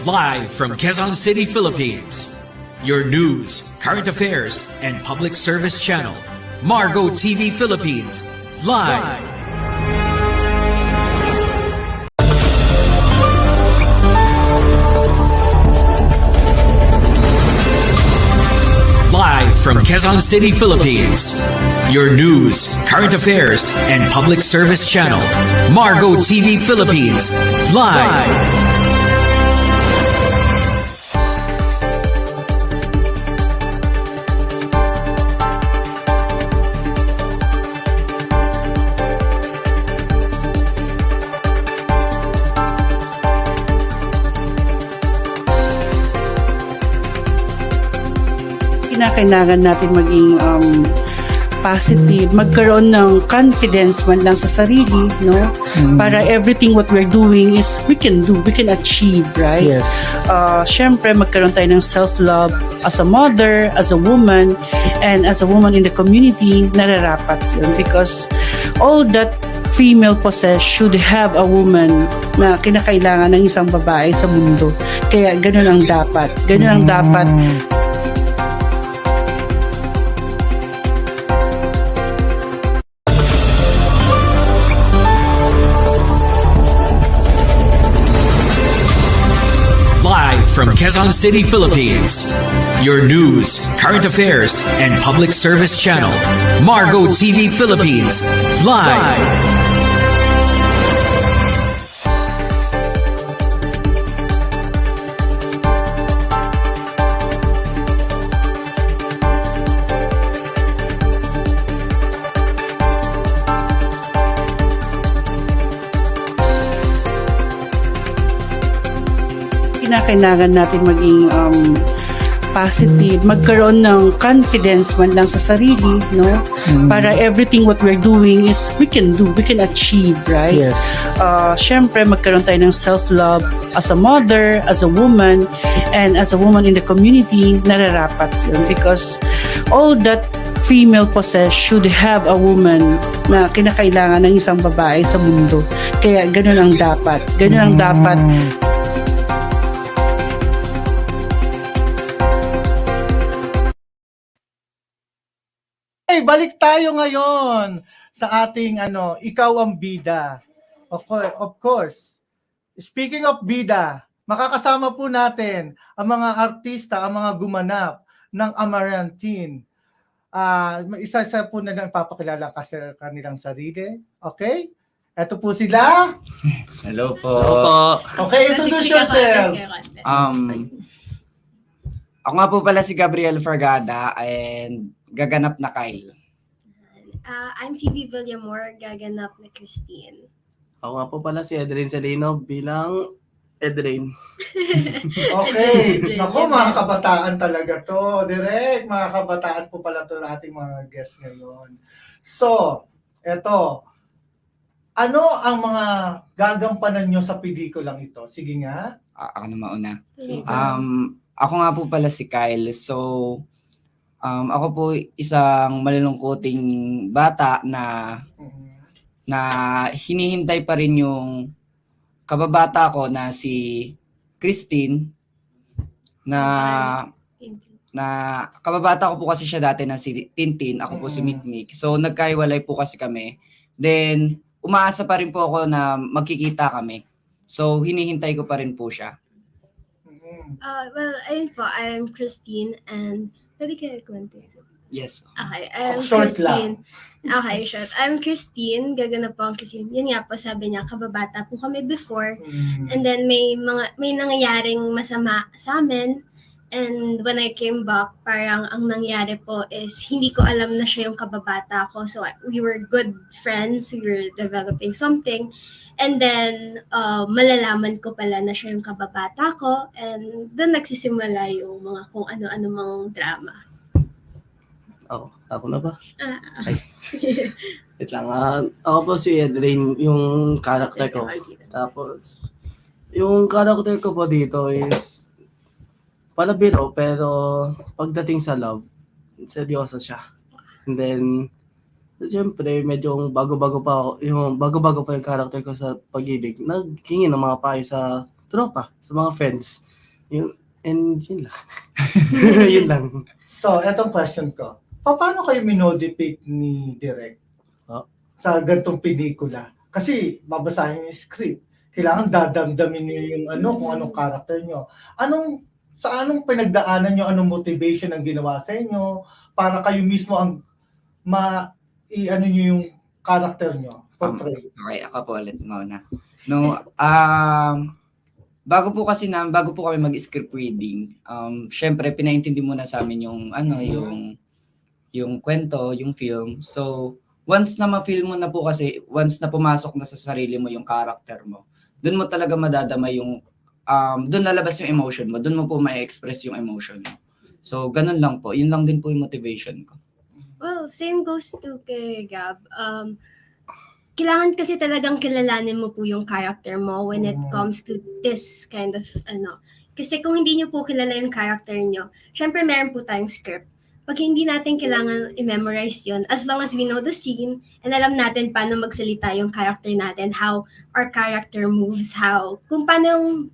Live from Quezon City, Philippines. Your news, current affairs, and public service channel, Margo TV Philippines, live. Live from Quezon City, Philippines. Your news, current affairs, and public service channel, Margo TV Philippines, live. Kinakailangan natin maging positive, magkaroon ng confidence man lang sa sarili, no? Para everything what we're doing is we can do, we can achieve, right? Yes. Syempre, magkaroon tayo ng self-love as a mother, as a woman, and as a woman in the community, nararapat yun. Because all that female possess should have a woman na kinakailangan ng isang babae sa mundo. Kaya ganun ang dapat. Ganun ang dapat. Live from Quezon City, Philippines. Your news, current affairs, and public service channel, Margo TV Philippines, live. Kinakailangan natin maging positive, magkaroon ng confidence man lang sa sarili, no? Para everything what we're doing is we can do, we can achieve, right? Yes. Syempre, magkaroon tayo ng self-love as a mother, as a woman, and as a woman in the community, nararapat yun. Because all that female possess should have a woman na kinakailangan ng isang babae sa mundo. Kaya ganun ang dapat. Ganun ang dapat. Hey, balik tayo ngayon sa ating ikaw ang bida. Of course. Speaking of bida, makakasama po natin ang mga artista, ang mga gumanap ng Amarantine. Isa-isa po na lang papakilala kasi kanilang sarili. Okay? Ito po sila. Hello po. Okay, introduce yourself. Ako nga po pala si Gabriel Fargada and gaganap na Kyle. I'm Phoebe Villamor, gaganap na Christine. Ako nga po pala si Edrin Salino bilang Edrin. Okay. Naku, mga kabataan talaga to. Direct, mga kabataan po pala to ating mga guests ngayon. So, eto. Ano ang mga gagampanan nyo sa pelikulang ito? Sige nga. Ako na mauna. Ako nga po pala si Kyle. So, ako po isang malulungkuting bata na hinihintay pa rin yung kababata ko na si Christine na kababata ko po kasi siya dati na si Tintin, ako po si Mikmik. So nagkahiwalay po kasi kami. Then umaasa pa rin po ako na magkikita kami. So hinihintay ko pa rin po siya. Well, ayun po, I'm Christine and pwede kayo kwento. Yes. Okay, I'm Short Christine. Okay, short. I'm Christine, gaganap po ang Christine. Yun nga po, sabi niya, kababata po kami before. And then may nangyayaring masama sa amin. And when I came back, parang ang nangyari po is hindi ko alam na siya yung kababata ko. So we were good friends, we were developing something. And then malalaman ko pala na siya yung kababata ko. And doon nagsisimula yung mga kung ano-ano mang drama. Ako na ba? Wait lang. Ako po si Edrin, yung character ko. Tapos, yung character ko po dito is palabiro, pero pagdating sa love, seryoso siya. And then, siyempre, medyo bago-bago pa yung character ko sa pag-ibig. Naghingi ng mga payo sa tropa, sa mga friends. Yun lang. Yun lang. So, etong question ko. Paano kayo minodepict ni Direk sa gantong pelikula? Kasi babasahin yung script. Kailangan dadamdamin niyo yung kung anong character niyo. Anong sa anong pinagdaanan nyo, anong motivation ang ginawa sa inyo para kayo mismo ang i-ano nyo yung character nyo, portray. Okay, ako po ulit mauna. No, bago po kami mag-script reading, syempre pinaintindi muna sa amin yung yung kwento, yung film. So, once na ma-feel mo na po kasi, once na pumasok na sa sarili mo yung character mo, doon mo talaga madadama yung doon lalabas yung emotion mo, doon mo po ma-express yung emotion mo. So, ganun lang po. Yun lang din po yung motivation ko. Well, same goes to kay Gab. Kailangan kasi talagang kilalanin mo po yung character mo when it comes to this kind of Kasi kung hindi nyo po kilala yung character nyo, syempre meron po tayong script. Pag hindi natin kailangan i-memorize yun, as long as we know the scene and alam natin paano magsalita yung character natin, how our character moves, kung paano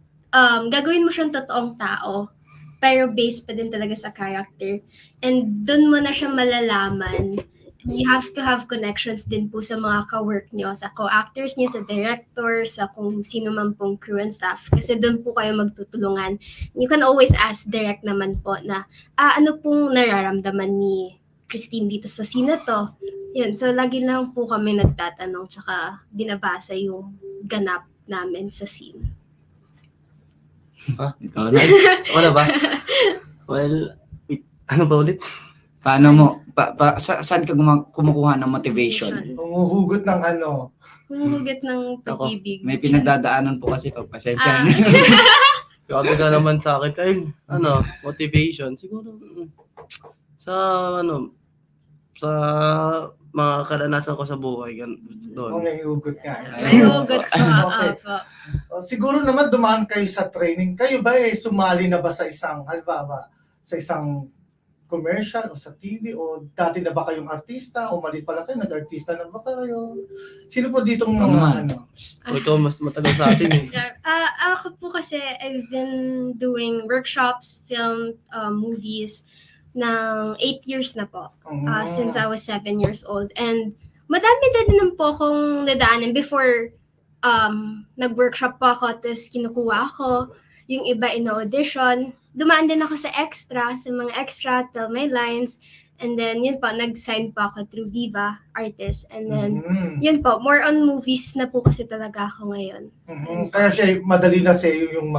gagawin mo siyang totoong tao, pero based pa din talaga sa character. And dun mo na siya malalaman. You have to have connections din po sa mga ka-work nyo, sa co-actors nyo, sa director, sa kung sino man pong crew and staff. Kasi doon po kayo magtutulungan. You can always ask direct naman po na, ano pong nararamdaman ni Christine dito sa scene na to? Yan, so lagi lang po kami nagtatanong tsaka binabasa yung ganap namin sa scene. Ikaw na. Wala ba? Well, ano ba ulit? Paano mo, saan ka kumukuha ng motivation? Humuhugot ng Humuhugot ng pag-ibig. May pinagdadaanan po kasi pagpasensya. Grabe ka naman sa akin. Kyle, motivation. Siguro, sa mga karanasan ko sa buhay. Doon. May hugot nga. May hugot ko. Okay. Siguro naman dumaan kayo sa training. Kayo ba sumali na ba sa isang, halimbawa, sa isang commercial o sa TV o dati na ba kayong artista o mali pala kayo, nag-artista na ba kayo? Sino po ditong mga Ikaw mas matagal sa atin eh. Ako po kasi I've been doing workshops, film, movies ng 8 years na po. Since I was 7 years old. And madami din po akong nadaanan before nag-workshop po ako, tapos kinukuha ako, yung iba ina-audition. Dumaan din ako sa mga extra, tell my lines. And then, yun po, nag-sign po ako through Viva Artist. And then, yun po, more on movies na po kasi talaga ako ngayon. Kaya madali na sa'yo yung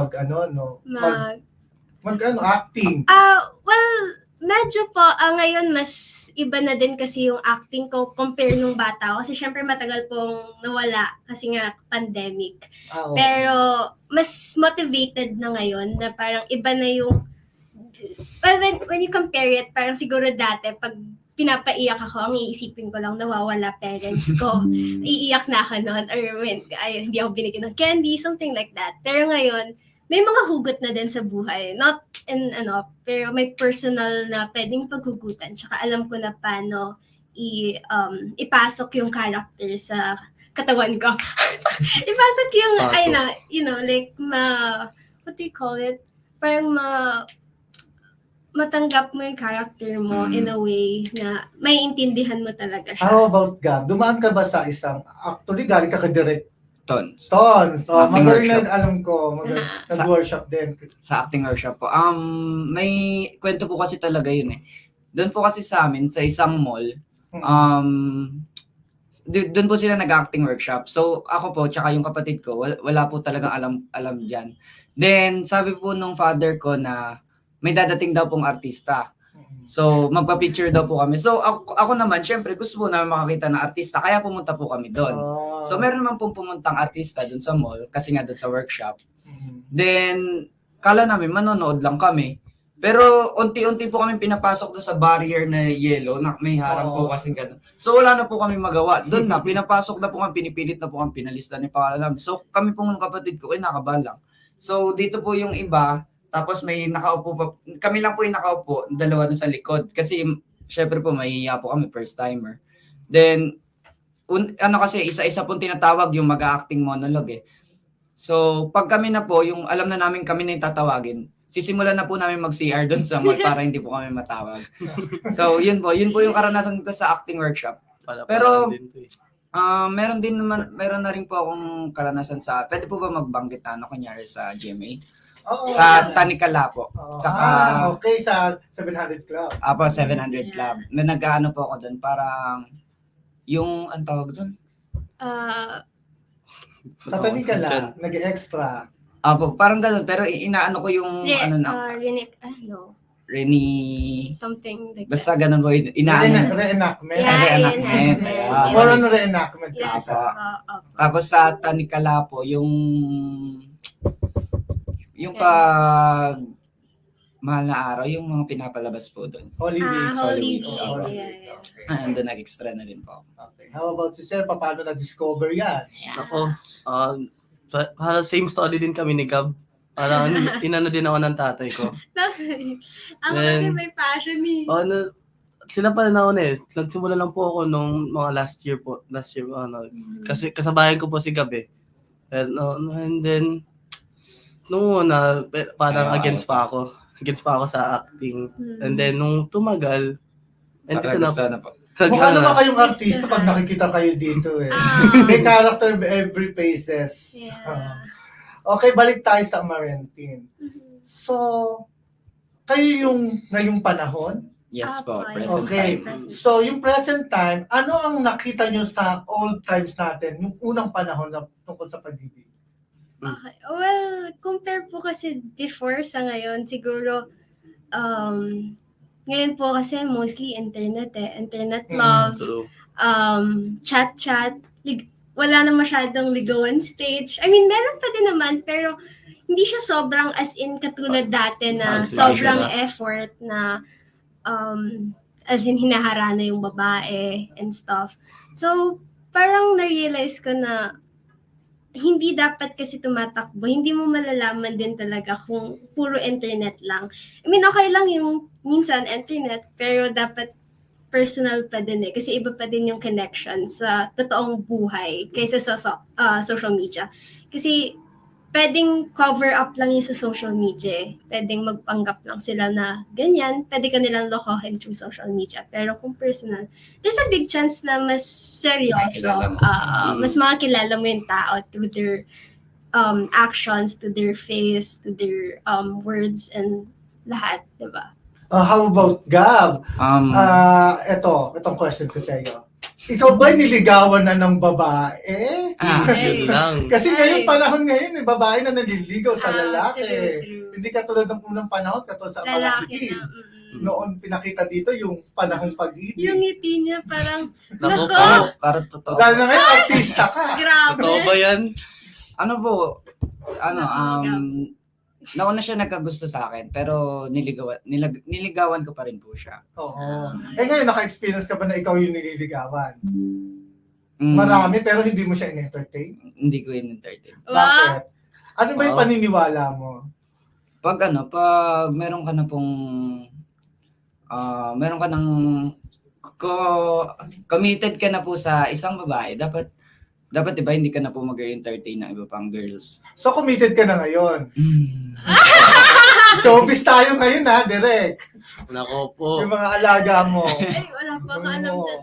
acting. Well, medyo po, ngayon mas iba na din kasi yung acting ko compare nung bata ko. Kasi syempre matagal pong nawala kasi nga pandemic. Pero mas motivated na ngayon na parang iba na yung... Well, when you compare it, parang siguro dati pag pinapaiyak ako, ang iisipin ko lang nawawala parents ko. Iiyak na ako noon. Or hindi ako binigyan ng candy, something like that. Pero ngayon, may mga hugot na din sa buhay. Not in pero may personal na pwedeng paghugutan. Tsaka alam ko na paano ipasok yung character sa katawan ko. Ipasok yung, what do you call it? Parang matanggap mo yung character mo in a way na may intindihan mo talaga siya. How about Gab? Dumaan ka ba sa isang, actually galing ka ka-direct? Tons. Magaling na alam ko, nag-workshop din. Sa acting workshop po. May kwento po kasi talaga yun eh. Doon po kasi sa amin, sa isang mall, doon po sila nag-acting workshop. So ako po, tsaka yung kapatid ko, wala po talagang alam dyan. Then sabi po nung father ko na may dadating daw pong artista. So, magpa-picture daw po kami. So, ako naman, syempre, gusto po namin makakita ng artista, kaya pumunta po kami doon. So, meron naman pong pumuntang artista doon sa mall, kasi nga doon sa workshop. Then, kala namin, manonood lang kami. Pero, unti-unti po kami pinapasok doon sa barrier na yellow, na may harang po kasi gano'n. So, wala na po kami magawa. Doon na, pinapasok na po kami, pinipilit na po kami, pinalista ni pangalan namin. So, kami pong kapatid ko, nakabalang. So, dito po yung iba, tapos may nakaupo pa, kami lang po yung nakaupo, dalawa doon sa likod. Kasi syempre po mahihiya po kami, first timer. Then, kasi isa-isa pong tinatawag yung mag-acting monologue eh. So, pag kami na po, yung alam na namin kami na yung tatawagin, sisimulan na po namin mag-CR doon sa mall para hindi po kami matawag. So, yun po yung karanasan ko sa acting workshop. Pero, meron na rin po akong karanasan pwede po ba magbanggit kunyari sa GMA? Sa Tanikala po. Oo. Saka- Okay, sa 700 Club. Apo, 700 Club. Na nag-ano po ako doon, parang yung, ang tawag doon? Sa Tanikala, nag-extra. Apo, parang ganun. Pero inaano ko yung, Reni, something like basta ganun po, inaano. Reenactment. Reenactment. Ah, More on reenactment. Yes. Apo. Tapos sa Tanikala po, yung pag mahal na araw, yung mga pinapalabas po doon. Holy Week. Holy Week. Week. Holy Yeah, Week. yeah. Okay. Ando nag-extra na din po. Okay. How about si Sir? Paano na-discover yan? Ako, para same story din kami ni Gab. Parang inano din ako ng tatay ko. Ako Then, kasi may passion eh. Sila pa rin ako eh. Nagsimula lang po ako nung mga last year. Kasi kasabayan ko po si Gab eh. And then, nung una, parang against pa ako. Against pa ako sa acting. And then, nung tumagal, hindi ko na po. Mukha naman kayong artista pag nakikita kayo dito eh. May character every faces. Yeah. Okay, balik tayo sa Amarantine. So, kayo yung ngayong panahon? Yes po, Apo, present Okay. time. So, yung present time, ano ang nakita nyo sa old times natin, yung unang panahon na tungkol sa pag-ibig? Okay. Well, compare po kasi before sa ngayon, siguro, ngayon po kasi mostly internet internet love, True. chat, wala na masyadong ligawan stage. I mean, meron pa din naman, pero hindi siya sobrang as in katulad dati na sobrang effort na as in hinaharana yung babae and stuff. So, parang na-realize ko na hindi dapat kasi tumatakbo. Hindi mo malalaman din talaga kung puro internet lang. I mean, okay lang yung minsan internet, pero dapat personal pa din eh. Kasi iba pa din yung connection sa totoong buhay kaysa sa social media. Kasi pwedeng cover up lang yun sa social media. Pwedeng magpanggap lang sila na ganyan. Pwede ka nilang lokohin through social media. Pero kung personal, there's a big chance na mas seryoso. Mas makakilala mo yung tao through their actions, to their face, to their words, and lahat, diba? How about Gab? Itong question ko sa iyo. Ikaw ba niligawan na ng babae? Yun lang. Kasi ngayong panahon ngayon, babae na naliligaw sa lalaki. True. Hindi katulad ng unang panahon, katulad sa Lalaki Amarantine. na. Noon pinakita dito yung panahong pag-ibig. Yung ngiti niya parang, Naku nako, po. Para totoo. Lalo na ngayon, artista ka. grabe. Totoo ba yan? Ano po, nauna siya nagkagusto sa akin, pero niligawan ko pa rin po siya. Oo. Ngayon, naka-experience ka ba na ikaw yung nililigawan? Mm, Marami, pero hindi mo siya in-entertain? Hindi ko in-entertain. Bakit? Ano ba yung Wow. paniniwala mo? Pag meron ka na pong, meron ka ng, committed ka na po sa isang babae, dapat diba hindi ka na po mag-entertain ng iba pang girls. So, committed ka na ngayon. Showbiz tayo ngayon ha, direct. Nako po. Yung mga alaga mo. Ay, wala pa ka alam dyan.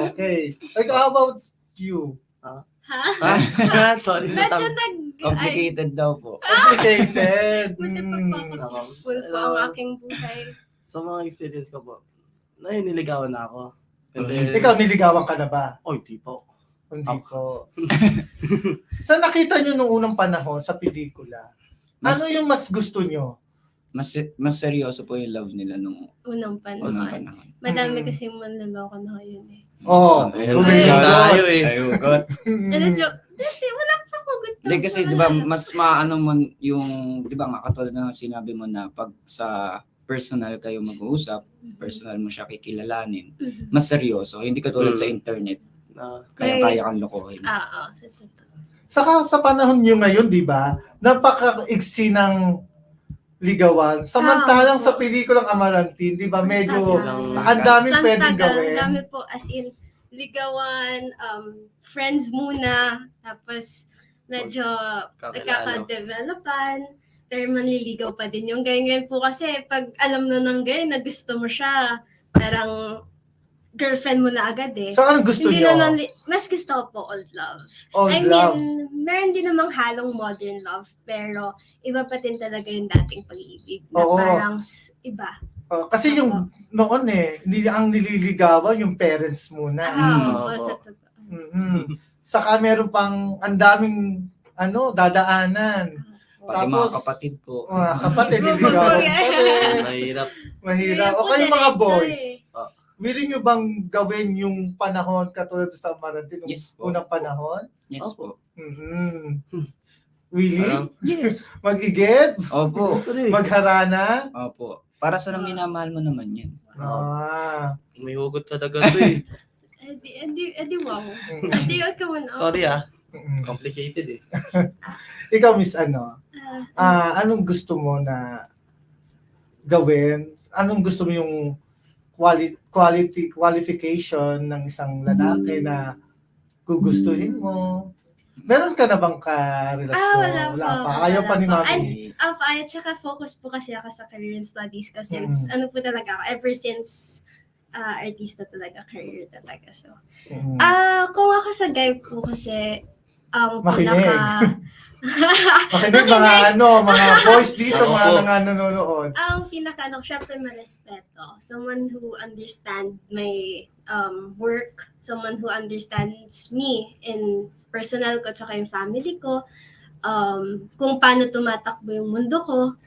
Okay. Like, how about you? Ha? Sorry. Medyo Complicated daw po. Complicated. Buti pa peaceful po ang aking buhay. Sa mga experience ko po, niligawan na ako. And then, Ikaw, niligawan ka na ba? hindi po. Hindi ko. So, nakita nyo nung unang panahon sa pelikula, ano yung mas gusto nyo? Mas seryoso po yung love nila nung Unang unang panahon. panahon. Madami kasi manloloko na ngayon eh. Oo. Tayo eh. Ayugot. Ano joke? Dati, wala pa ako good Hindi kasi 'di ba mas maano mo yung 'di ba nga katulad ng sinabi mo na pag sa personal kayo mag-uusap, personal mo siya kikilalanin, mas seryoso, hindi katulad sa internet. Kaya kang lokohin. Oo, sa totoo. Saka sa panahon nyo ngayon, di ba, napaka-iksi ng ligawan. Samantalang sa pelikulang Amarantine, di ba, medyo ang daming pwedeng gawin. Ang dami po, as in, ligawan, friends muna, tapos medyo nagkaka-developan, pero manliligaw pa din yung ganyan po kasi pag alam na ng ganyan na gusto mo siya, parang girlfriend mo na agad eh. So, anong gusto Hindi niyo? na mas gusto ko po old love. Old I love. mean, meron din namang halong modern love, pero iba pa din talaga yung dating pag-ibig na Oo. parang iba. Kasi yung noon ang nililigawan yung parents muna. Oo, Opo. sa totoo. Saka meron pang ang daming dadaanan. Pati mga kapatid po. Mga kapatid, nililigawan pa rin. Mahirap. Mahirap. Kaya O po, kayo mga diretso boys, eh. willing nyo bang gawin yung panahon katulad sa Marantin, yung Yes po. unang panahon? Yes po. Willing? Yes. Mag-igib? Opo. Magharana? Opo. Para sa minamahal mo naman yan. May hugot talaga to eh. Edi wow. Edi ka muna. Sorry complicated eh. Ikaw, Miss anong gusto mo na gawin? Anong gusto mo yung qualification ng isang lalaki na gugustuhin mo? Meron ka na bang karelasyon? Wala pa. Ayaw pa ni Mami. At saka focus po kasi ako sa career and studies ko since ano po talaga ako, ever since artista talaga, career talaga. So, kung ako sa guy po kasi, Makinig mga boys dito, mga nanonood. Ang syempre marespeto. Someone who understands my work, someone who understands me in personal ko tsaka yung family ko, kung paano tumatakbo yung mundo ko.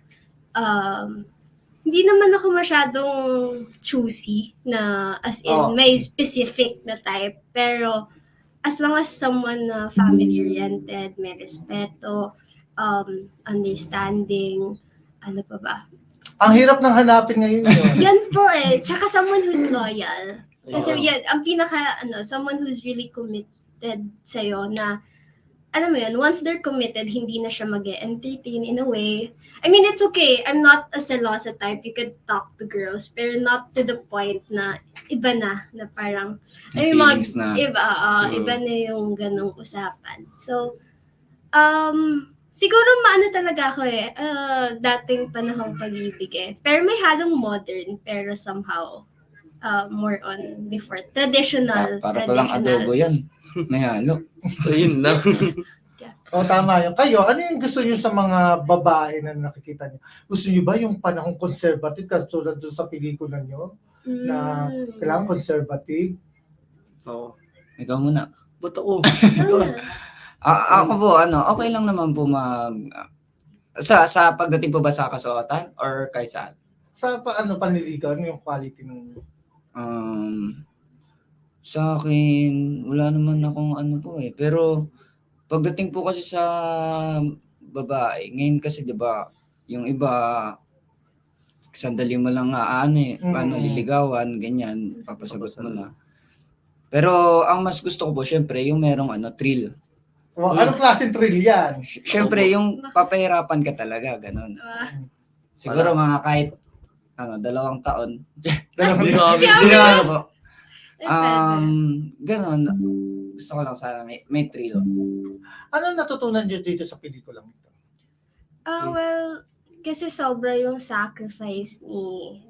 Hindi naman ako masyadong choosy na as in may specific na type, pero as long as someone na family-oriented, may respeto, understanding, ano pa ba? Ang hirap ng hanapin ngayon yun. Yan po eh. Tsaka someone who's loyal. Kasi yan, ang someone who's really committed sa'yo na, alam mo yun, once they're committed, hindi na siya mag-entertain in a way. I mean, it's okay. I'm not a selosa type. You could talk to girls, pero not to the point na iba na parang, Feelings na. Iba na yung ganong usapan. So, siguro maano talaga ako dating panahong pag-ibig eh. Pero may halong modern, pero somehow, more on before. Traditional. Para palang adobo yan. May halo. Ayun lang. Tama yun. Kayo, ano yung gusto nyo sa mga babae na nakikita nyo? Gusto nyo ba yung panahong conservative katulad doon sa pelikula nyo? Na kailangan conservative? Oo. Ikaw muna. Ba't ako? Ako po, okay lang naman po sa pagdating po ba sa kasuotan or kahit saan? Sa panliligaw, ano yung quality ng... Sa akin, wala naman akong pero pagdating po kasi sa babae, ngayon kasi 'di ba, yung iba sandali mo lang paano liligawan, ganyan, papasagot mo na. Pero ang mas gusto ko po syempre yung merong thrill. Anong klaseng thrill yan? Syempre yung papahirapan ka talaga, ganun. Siguro mga kahit 2 taon. Ganon. Gusto ko lang sana may thrill. Ano natutunan nyo dito sa pelikulang ito? Well, kasi sobra yung sacrifice ni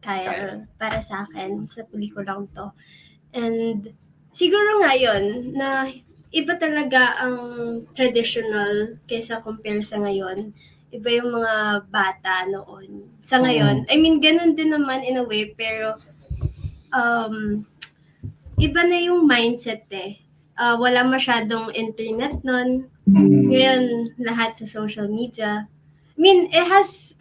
Kyle para sa akin sa pelikulang to. And siguro ngayon na iba talaga ang traditional kaysa compare sa ngayon. Iba yung mga bata noon. Sa ngayon, I mean, ganun din naman in a way, pero iba na yung mindset eh. Wala masyadong internet nun. Ngayon, lahat sa social media. I mean, it has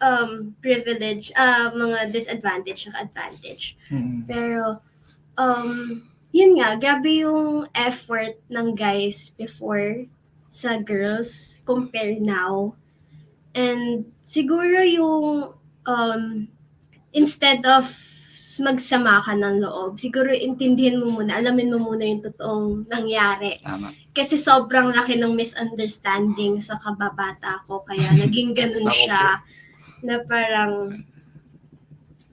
privilege, mga disadvantage at advantage. Pero, yun nga, grabe yung effort ng guys before sa girls compare now. And siguro yung instead of magsama ka ng loob, siguro intindihin mo muna, alamin mo muna yung totoong nangyari. Tama. Kasi sobrang laki ng misunderstanding sa kababata ko, kaya naging ganun siya, na parang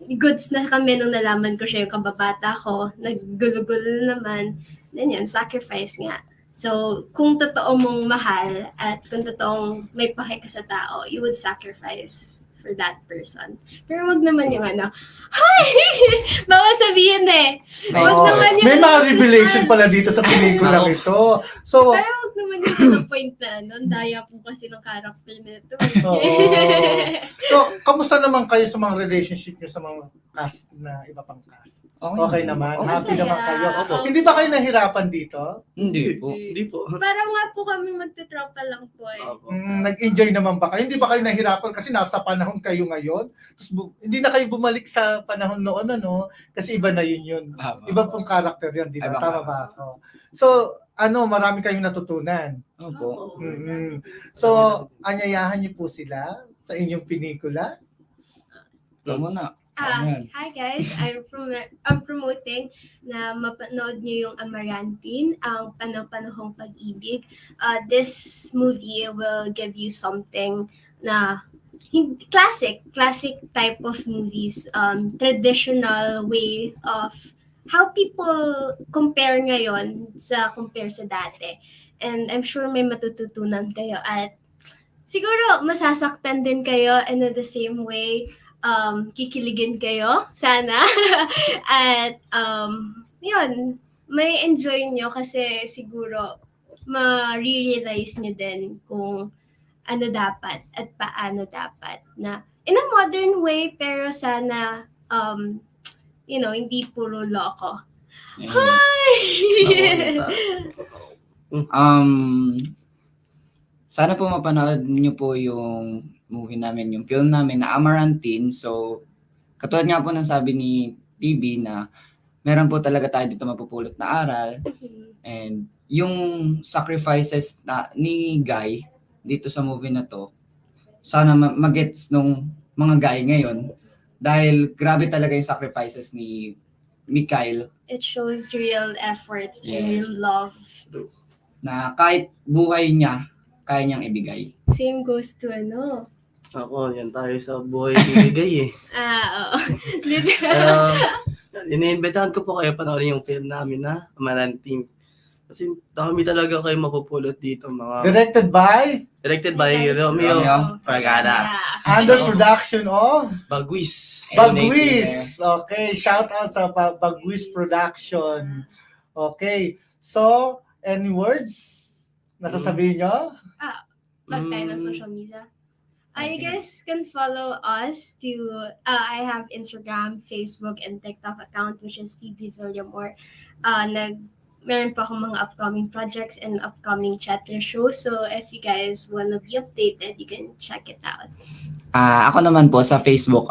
goods na kami nung nalaman ko siya yung kababata ko, naggulo-gulo naman, then yun, sacrifice nga. So, kung totoo mong mahal at kung totoong may pake ka sa tao, you would sacrifice for that person. Pero wag naman yung ano, hi! Bawal sabihin eh. Wag Oo. naman yung May mga ano, revelation Susan. pala dito sa pelikula ito. So, Pero wag naman yung to the point na ano, ang daya po kasi ng character nito. oo. So, kamusta naman kayo sa mga relationship niyo sa mga cast na iba pang cast? Okay naman. Happy Masaya. naman kayo. Opo. Hindi ba kayo nahirapan dito? Hindi po. Hindi po. Parang nga po kami magte-tropa lang po eh. Opo. Nag-enjoy naman ba kayo? Hindi ba kayo nahirapan kasi nasa panahon kayo ngayon? Tapos hindi na kayo bumalik sa panahon noon, ano? Kasi iba na yun. Iba pong character yan, di ba? Ibang Tama ba ako? So, marami kayong natutunan. Opo. Mm-mm. So, anyayahan niyo po sila sa inyong pelikula? Ikaw muna. Hi guys, I'm promoting na mapanood niyo yung Amarantine, ang Panahong Pag-ibig. This movie will give you something na classic type of movies, traditional way of how people compare ngayon compare sa dati. And I'm sure may matututunan kayo at siguro masasaktan din kayo, and at the same way kikiligin kayo sana. At yun, may enjoy nyo kasi siguro ma-realize nyo din kung ano dapat at paano dapat na in a modern way, pero sana hindi puro loko. Hi! Sana po mapanood niyo po yung movie namin, yung film namin na Amarantine. So, katulad nga po ng sabi ni PB na meron po talaga tayo dito mapupulot na aral. And yung sacrifices ni Guy dito sa movie na to, sana magets nung mga guy ngayon. Dahil grabe talaga yung sacrifices ni Mikhail. It shows real efforts and Yes. real love. Na kahit buhay niya, kaya niyang ibigay. Same goes to Ako, yan tayo sa buhay bibigay eh. oo. Iniimbitahan ko po kayo panoorin yung film namin na Amarantine. Kasi dami talaga kayo mapupulot dito mga... Directed by? Directed by Romeo Fragada. Under production of? Bagwis. Bagwis. Okay, shout out sa Bagwis Production. Okay, so, any words na sasabihin nyo? Plug tayo ng social media. You guys can follow us to, I have Instagram, Facebook, and TikTok account, which is PB Villamor. Meron pa akong mga upcoming projects and upcoming chatter shows. So if you guys wanna be updated, you can check it out. Ako naman po sa Facebook,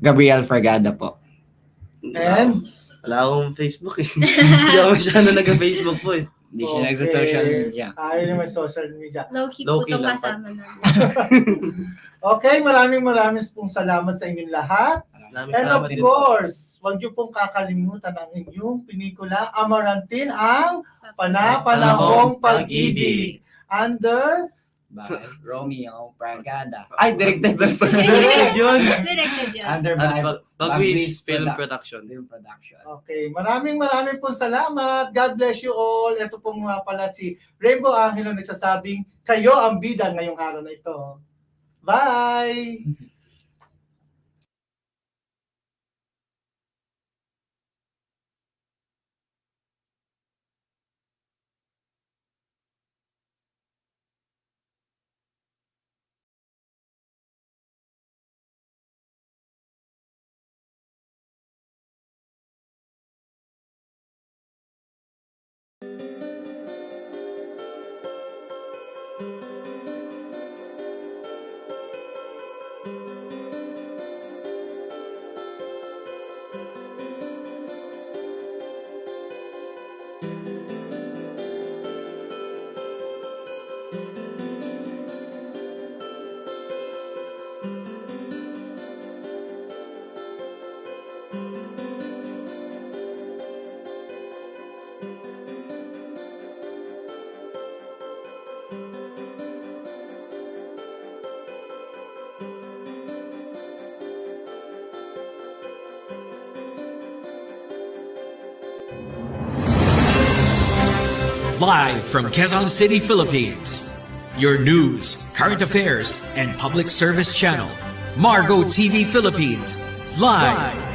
Gabriel Fragada po. And? Wala akong Facebook eh. Hindi ako masyado nag-Facebook po eh. Hindi siya nagsa-social media. Ayaw naman social media. Low-key po Low-key itong lang kasama namin. Okay, maraming pong salamat sa inyong lahat. Maraming And of salamat din. course, huwag niyo pong kakalimutan ang inyong pelikula, Amarantine, ang Panahong Pag-ibig. Under? By Romeo Fragada. Ay, directed by Yun. Directed yun. Under by Bagwis Film Production. Film Production. Okay, maraming pong salamat. God bless you all. Ito pong nga pala si Rainbow Angelo nagsasabing, kayo ang bida ngayong araw na ito. Bye! Live from Quezon City, Philippines. Your news, current affairs, and public service channel, Margo TV Philippines. Live